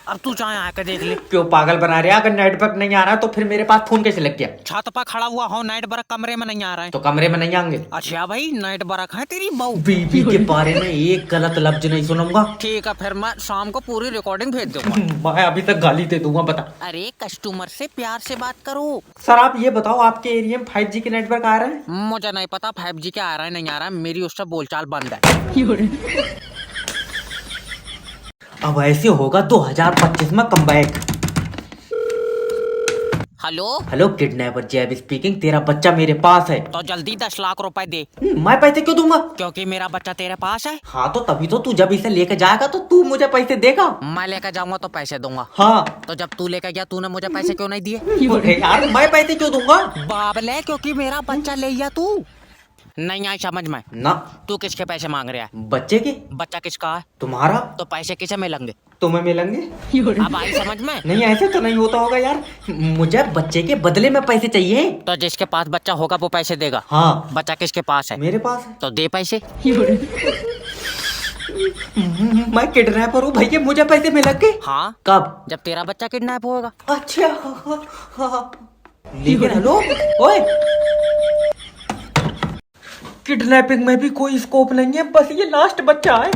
Speaker 2: अब तू चाहे आके देख ले।
Speaker 1: क्यों पागल बना रहे? अगर नेटवर्क नहीं आ रहा तो फिर मेरे पास फोन कैसे लग गया?
Speaker 2: छत पर खड़ा हुआ हो, नेट वर्क कमरे में नहीं आ रहा है।
Speaker 1: तो कमरे में नहीं आएंगे?
Speaker 2: अच्छा भाई, नेट वर्क है तेरी बहू।
Speaker 1: बीबी के बारे में एक गलत लफ्ज नहीं सुनूंगा।
Speaker 2: ठीक है, फिर मैं शाम को पूरी रिकॉर्डिंग भेज दूंगा।
Speaker 1: मैं अभी तक गाली दे दूंगा। बता।
Speaker 2: अरे कस्टमर से प्यार से बात करो।
Speaker 1: सर आप ये बताओ, आपके एरिया में 5G के नेटवर्क आ रहे हैं?
Speaker 2: मुझे नहीं पता 5G क्या आ रहा है नहीं आ रहा है, मेरी उससे बोलचाल बंद है।
Speaker 1: अब ऐसे होगा 2025 में कमबैक।
Speaker 2: हेलो
Speaker 1: हेलो, किडनैपर जैब स्पीकिंग। तेरा बच्चा मेरे पास है।
Speaker 2: तो जल्दी 10 लाख रुपए दे।
Speaker 1: मैं पैसे क्यों दूंगा?
Speaker 2: क्योंकि मेरा बच्चा तेरे पास है।
Speaker 1: हाँ तो तभी तो, तू जब इसे लेके जाएगा तो तू मुझे पैसे देगा।
Speaker 2: मैं लेकर जाऊंगा तो पैसे दूंगा।
Speaker 1: हाँ
Speaker 2: तो जब तू लेकर गया, तूने मुझे पैसे क्यों नहीं दिए?
Speaker 1: अरे यार, मैं पैसे क्यों दूंगा?
Speaker 2: बाबले, क्योंकि मेरा बच्चा ले गया तू। नहीं आई समझ में
Speaker 1: ना।
Speaker 2: तू किसके पैसे मांग रहा है?
Speaker 1: बच्चे के।
Speaker 2: बच्चा किसका है?
Speaker 1: तुम्हारा।
Speaker 2: तो पैसे किसे मिलेंगे?
Speaker 1: तुम्हें मिलेंगे।
Speaker 2: अब आई समझ में?
Speaker 1: नहीं, ऐसे तो नहीं होता होगा यार। मुझे बच्चे के बदले में पैसे चाहिए।
Speaker 2: तो जिसके पास बच्चा होगा वो पैसे देगा।
Speaker 1: हाँ।
Speaker 2: बच्चा किसके पास है?
Speaker 1: मेरे पास है।
Speaker 2: तो दे पैसे।
Speaker 1: मैं किडनैपर हूँ भैया, मुझे पैसे मिलेंगे।
Speaker 2: हाँ,
Speaker 1: कब?
Speaker 2: जब तेरा बच्चा किडनैप होगा।
Speaker 1: अच्छा। हाँ। लेकिन हेलो, ओए, किडनैपिंग में भी कोई स्कोप नहीं है, बस ये लास्ट बच्चा है।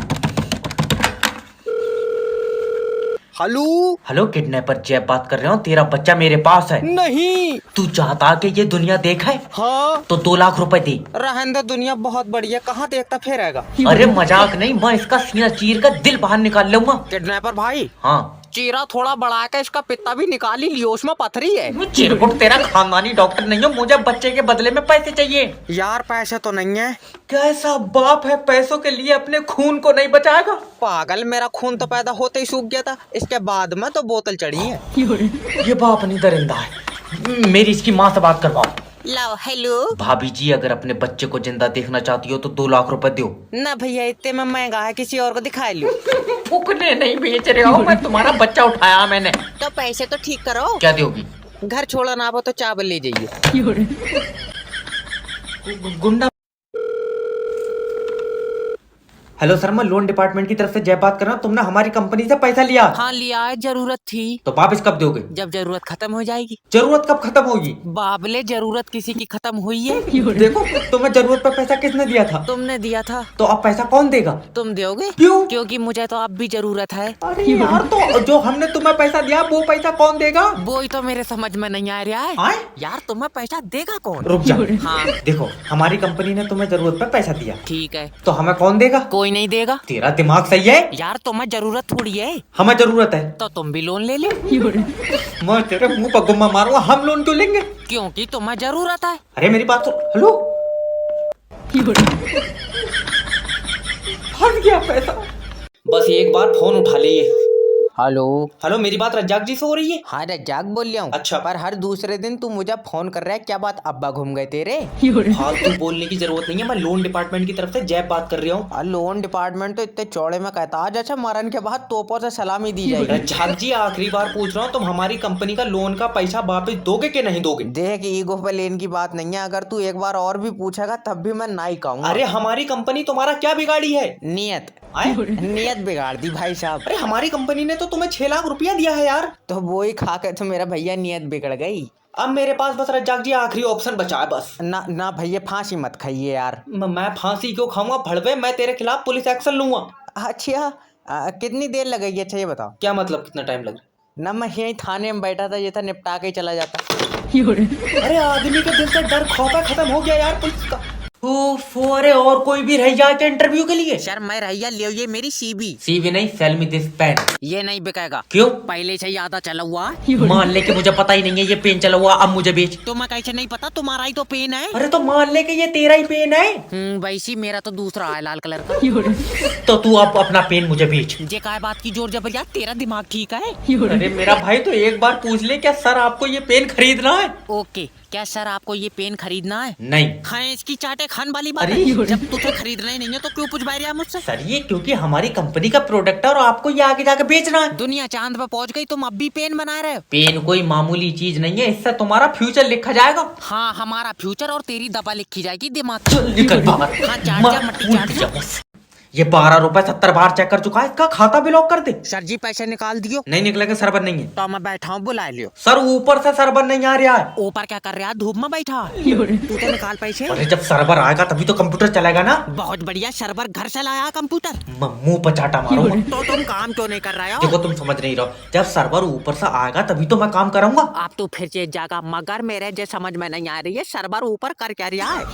Speaker 2: हेलो
Speaker 1: हेलो, किडनैपर जैब बात कर रहा हूँ। तेरा बच्चा मेरे पास है।
Speaker 2: नहीं।
Speaker 1: तू चाहता कि ये दुनिया देखे?
Speaker 2: हाँ,
Speaker 1: तो 2 लाख रुपए दे।
Speaker 2: रहने दे, दुनिया बहुत बड़ी है, कहाँ देखता फिरेगा।
Speaker 1: अरे मजाक नहीं, मैं इसका सीना चीर कर दिल बाहर निकाल लूंगा।
Speaker 2: किडनैपर भाई,
Speaker 1: हाँ।
Speaker 2: चीरा थोड़ा बढ़ा के इसका पित्ता भी निकाल ही लियो, उसमें पथरी है।
Speaker 1: चिरकुट, तेरा खानदानी डॉक्टर नहीं हो, मुझे बच्चे के बदले में पैसे चाहिए।
Speaker 2: यार पैसे तो नहीं है।
Speaker 1: कैसा बाप है पैसों के लिए अपने खून को नहीं बचाएगा?
Speaker 2: पागल, मेरा खून तो पैदा होते ही सूख गया था, इसके बाद में तो बोतल चढ़ी है।
Speaker 1: ये बाप नहीं दरिंदा है। मेरी इसकी माँ से बात करवाओ।
Speaker 2: लाओ। हेलो
Speaker 1: भाभी जी, अगर अपने बच्चे को जिंदा देखना चाहती हो तो 2 लाख रुपए दो।
Speaker 2: ना भैया, इतने में महंगा है, किसी और को दिखा लो।
Speaker 1: फुकने नहीं बेच रहे हो, मैं तुम्हारा बच्चा उठाया मैंने।
Speaker 2: तो पैसे तो ठीक करो।
Speaker 1: क्या दोगी?
Speaker 2: घर छोड़ा ना हो तो चावल ले जाइए।
Speaker 1: गुंडा। हेलो सर, मैं लोन डिपार्टमेंट की तरफ से जय बात कर रहा हूँ। तुमने हमारी कंपनी से पैसा लिया।
Speaker 2: हाँ लिया है, जरूरत थी।
Speaker 1: तो वापिस कब दोगे?
Speaker 2: जब जरूरत खत्म हो जाएगी।
Speaker 1: जरूरत कब खत्म होगी?
Speaker 2: बाबले, जरूरत किसी की खत्म हुई है?
Speaker 1: देखो, तुम्हें जरूरत पर पैसा किसने दिया था?
Speaker 2: तुमने दिया था।
Speaker 1: तो अब पैसा कौन देगा?
Speaker 2: तुम दोगे?
Speaker 1: क्यों?
Speaker 2: क्योंकि मुझे तो अब भी जरूरत है।
Speaker 1: अरे यार, तो जो हमने तुम्हें पैसा दिया वो पैसा कौन देगा?
Speaker 2: वो ही तो मेरे समझ में नहीं आ रहा है।
Speaker 1: आए?
Speaker 2: यार तुम्हें पैसा देगा कौन?
Speaker 1: रुक जा।
Speaker 2: हाँ
Speaker 1: देखो, हमारी कंपनी ने तुम्हें जरूरत पर पैसा दिया,
Speaker 2: ठीक है।
Speaker 1: तो हमें कौन देगा?
Speaker 2: कोई नहीं देगा।
Speaker 1: तेरा दिमाग सही है?
Speaker 2: यार तुम्हें जरूरत थोड़ी है।
Speaker 1: हमें जरूरत है
Speaker 2: तो तुम भी लोन ले लो।
Speaker 1: मैं तेरे मुंह पर गुम्मा मारूंगा। हम लोन क्यों लेंगे?
Speaker 2: क्योंकि तुम्हें जरूरत है।
Speaker 1: अरे मेरी बात सुन। हेलो, फंस गया पैसा। बस एक बार फोन उठा लिए।
Speaker 2: हेलो
Speaker 1: हेलो, मेरी बात रज्जाक जी से हो रही है?
Speaker 2: हाँ रज्जाक बोल रहा हूँ।
Speaker 1: अच्छा।
Speaker 2: पर हर दूसरे दिन तू मुझे फोन कर रहा है, क्या बात? अब्बा घूम गए तेरे?
Speaker 1: फालतू बोलने की जरूरत नहीं है। मैं लोन डिपार्टमेंट की तरफ से जय बात कर रहा हूँ।
Speaker 2: लोन डिपार्टमेंट तो इतने चौड़े में कहता आज, अच्छा मरण के बाद तोपों से सलामी दी जाएगी।
Speaker 1: रज्जाक जी, आखिरी बार पूछ रहा हूँ, तुम हमारी कंपनी का लोन का पैसा वापस दोगे कि नहीं दोगे?
Speaker 2: देख, ईगो पे लेन की बात नहीं है, अगर तू एक बार और भी पूछेगा तब भी मैं नहीं कहूँगा।
Speaker 1: अरे हमारी कंपनी तुम्हारा क्या बिगाड़ी है?
Speaker 2: नियत।
Speaker 1: आए?
Speaker 2: नियत बिगाड़ दी भाई साहब।
Speaker 1: अरे हमारी कंपनी ने तो तुम्हें 6 लाख रुपया दिया है यार।
Speaker 2: तो वो ही खा कर तो मेरा भैया नियत बिगड़ गई।
Speaker 1: अब मेरे पास बस रज्जाक जी आखिरी ऑप्शन बचा है बस।
Speaker 2: ना ना भैया, फांसी मत खाइए यार।
Speaker 1: मैं फांसी क्यों खाऊंगा भड़वे, मैं तेरे खिलाफ पुलिस एक्शन लूंगा।
Speaker 2: अच्छा कितनी देर लगेगी? अच्छा ये बताओ।
Speaker 1: क्या मतलब कितना टाइम लग रहा
Speaker 2: ना मैं यहीं थाने में बैठा था, ये था निपटा के ही चला जाता।
Speaker 1: है? अरे आदमी के दिल से डर खौफ खत्म हो गया यार पुलिस का। अरे और कोई भी रह जाए क्या इंटरव्यू के लिए?
Speaker 2: सर मैं रैया ले, ये मेरी सीबी।
Speaker 1: सीवी नहीं, सेल मी दिस पेन।
Speaker 2: ये नहीं बिकेगा।
Speaker 1: क्यों?
Speaker 2: पहले से ही आधा चला हुआ।
Speaker 1: मान ले कि मुझे पता ही नहीं है ये पेन चला हुआ, अब मुझे बेच।
Speaker 2: तो मैं कैसे नहीं पता, तुम्हारा ही तो पेन है।
Speaker 1: अरे तो मान ले कि ये तेरा ही पेन है।
Speaker 2: वैसी मेरा तो दूसरा है लाल कलर का।
Speaker 1: तो तू अब अपना पेन मुझे बेच।
Speaker 2: ये काय बात की जोर जबरिया, तेरा दिमाग ठीक है?
Speaker 1: अरे मेरा भाई तो एक बार पूछ ले, क्या सर आपको ये पेन खरीदना है?
Speaker 2: ओके, क्या सर आपको ये पेन खरीदना है?
Speaker 1: नहीं।
Speaker 2: हाँ इसकी चाटे खान वाली बात
Speaker 1: अरे
Speaker 2: है। जब तुझे खरीदना ही नहीं है तो क्यों पूछ रहा मुझसे?
Speaker 1: सर ये क्योंकि हमारी कंपनी का प्रोडक्ट है और आपको ये आगे जाके बेचना है।
Speaker 2: दुनिया चांद पे पहुंच गई, तुम अब भी पेन बना रहे हो?
Speaker 1: पेन कोई मामूली चीज नहीं है, इससे तुम्हारा फ्यूचर लिखा जाएगा।
Speaker 2: हाँ हमारा फ्यूचर और तेरी दबा लिखी जाएगी दिमाग।
Speaker 1: चल निकल बाहर।
Speaker 2: हाँ चाट जा, मट्टी चाट जा।
Speaker 1: ये 12 रुपए 70 बार चेक कर चुका है, इसका खाता भी लॉक कर दे।
Speaker 2: सर जी पैसे निकाल दियो।
Speaker 1: नहीं निकलेगा, सर्वर नहीं है।
Speaker 2: तो मैं बैठा हूँ, बुला लियो।
Speaker 1: सर ऊपर से सर्वर नहीं आ रहा है।
Speaker 2: ऊपर क्या कर रहा है? धूप में बैठा। तू तो निकाल पैसे।
Speaker 1: अरे जब सर्वर आएगा तभी तो कंप्यूटर चलेगा ना।
Speaker 2: बहुत बढ़िया, सर्वर घर से लाया कंप्यूटर।
Speaker 1: मुंह पर चाटा मारो।
Speaker 2: तो तुम काम क्यों नहीं कर रहे हो?
Speaker 1: देखो तुम समझ नहीं रहो, जब सर्वर ऊपर से आएगा तभी तो मैं काम करूंगा।
Speaker 2: आप तो फिर चेत जागा, मगर मेरे जो समझ में नहीं आ रही है, सर्वर ऊपर कर क्या रहा है?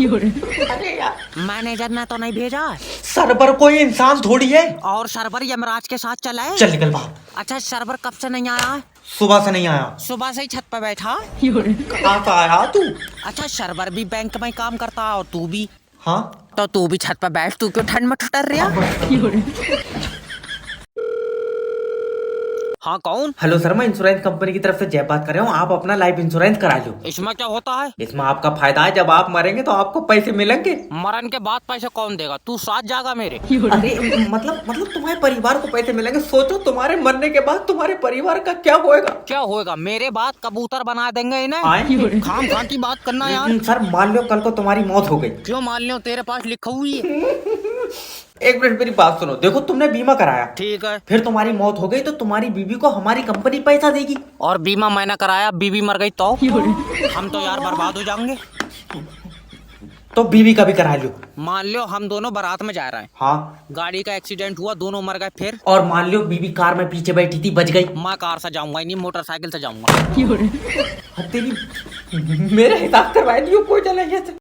Speaker 1: अरे यार
Speaker 2: मैनेजर ने तो नहीं भेजा है।
Speaker 1: सर्वर कोई इंसान थोड़ी है।
Speaker 2: और सर्वर यमराज के साथ चला है।
Speaker 1: चल निकल बाहर।
Speaker 2: अच्छा सर्वर कब से नहीं आया है?
Speaker 1: सुबह से नहीं आया।
Speaker 2: सुबह से ही छत पर बैठा।
Speaker 1: कहाँ से आया तू?
Speaker 2: अच्छा सर्वर भी बैंक में काम करता है और तू भी?
Speaker 1: हाँ
Speaker 2: तो तू भी छत पर बैठ, तू क्यों ठंड में ठुटर रहा? हाँ कौन?
Speaker 1: हेलो सर, मैं इंश्योरेंस कंपनी की तरफ से जय बात कर रहा हूँ। आप अपना लाइफ इंश्योरेंस करा लो।
Speaker 2: इसमें क्या होता है?
Speaker 1: इसमें आपका फायदा है, जब आप मरेंगे तो आपको पैसे मिलेंगे।
Speaker 2: मरण के बाद पैसे कौन देगा? तू साथ जागा मेरे?
Speaker 1: अरे मतलब तुम्हारे परिवार को पैसे मिलेंगे। सोचो तुम्हारे मरने के बाद तुम्हारे परिवार का क्या होएगा।
Speaker 2: क्या होएगा? मेरे बाद कबूतर बना देंगे इन्हें। खाम खा की बात करना यार।
Speaker 1: सर मान लो कल को तुम्हारी मौत हो गई।
Speaker 2: क्यों मान लो? तेरे पास लिखा हुई है।
Speaker 1: एक मिनट मेरी बात सुनो। देखो तुमने बीमा कराया,
Speaker 2: ठीक है।
Speaker 1: फिर तुम्हारी मौत हो गई तो तुम्हारी बीवी को हमारी कंपनी पैसा देगी।
Speaker 2: और बीमा मैंने कराया, बीवी मर गई तो हम तो यार बर्बाद हो जाएंगे।
Speaker 1: तो बीवी का भी करा लो।
Speaker 2: मान लो हम दोनों बारात में जा रहे हैं।
Speaker 1: हाँ।
Speaker 2: गाड़ी का एक्सीडेंट हुआ, दोनों मर गए फिर।
Speaker 1: और मान लो बीवी कार में पीछे बैठी थी, बच गई।
Speaker 2: मैं कार से जाऊंगा नहीं, मोटरसाइकिल से जाऊंगा।
Speaker 1: तेरी मेरे हिसाब करवाए दियो, कोई चलेंगे।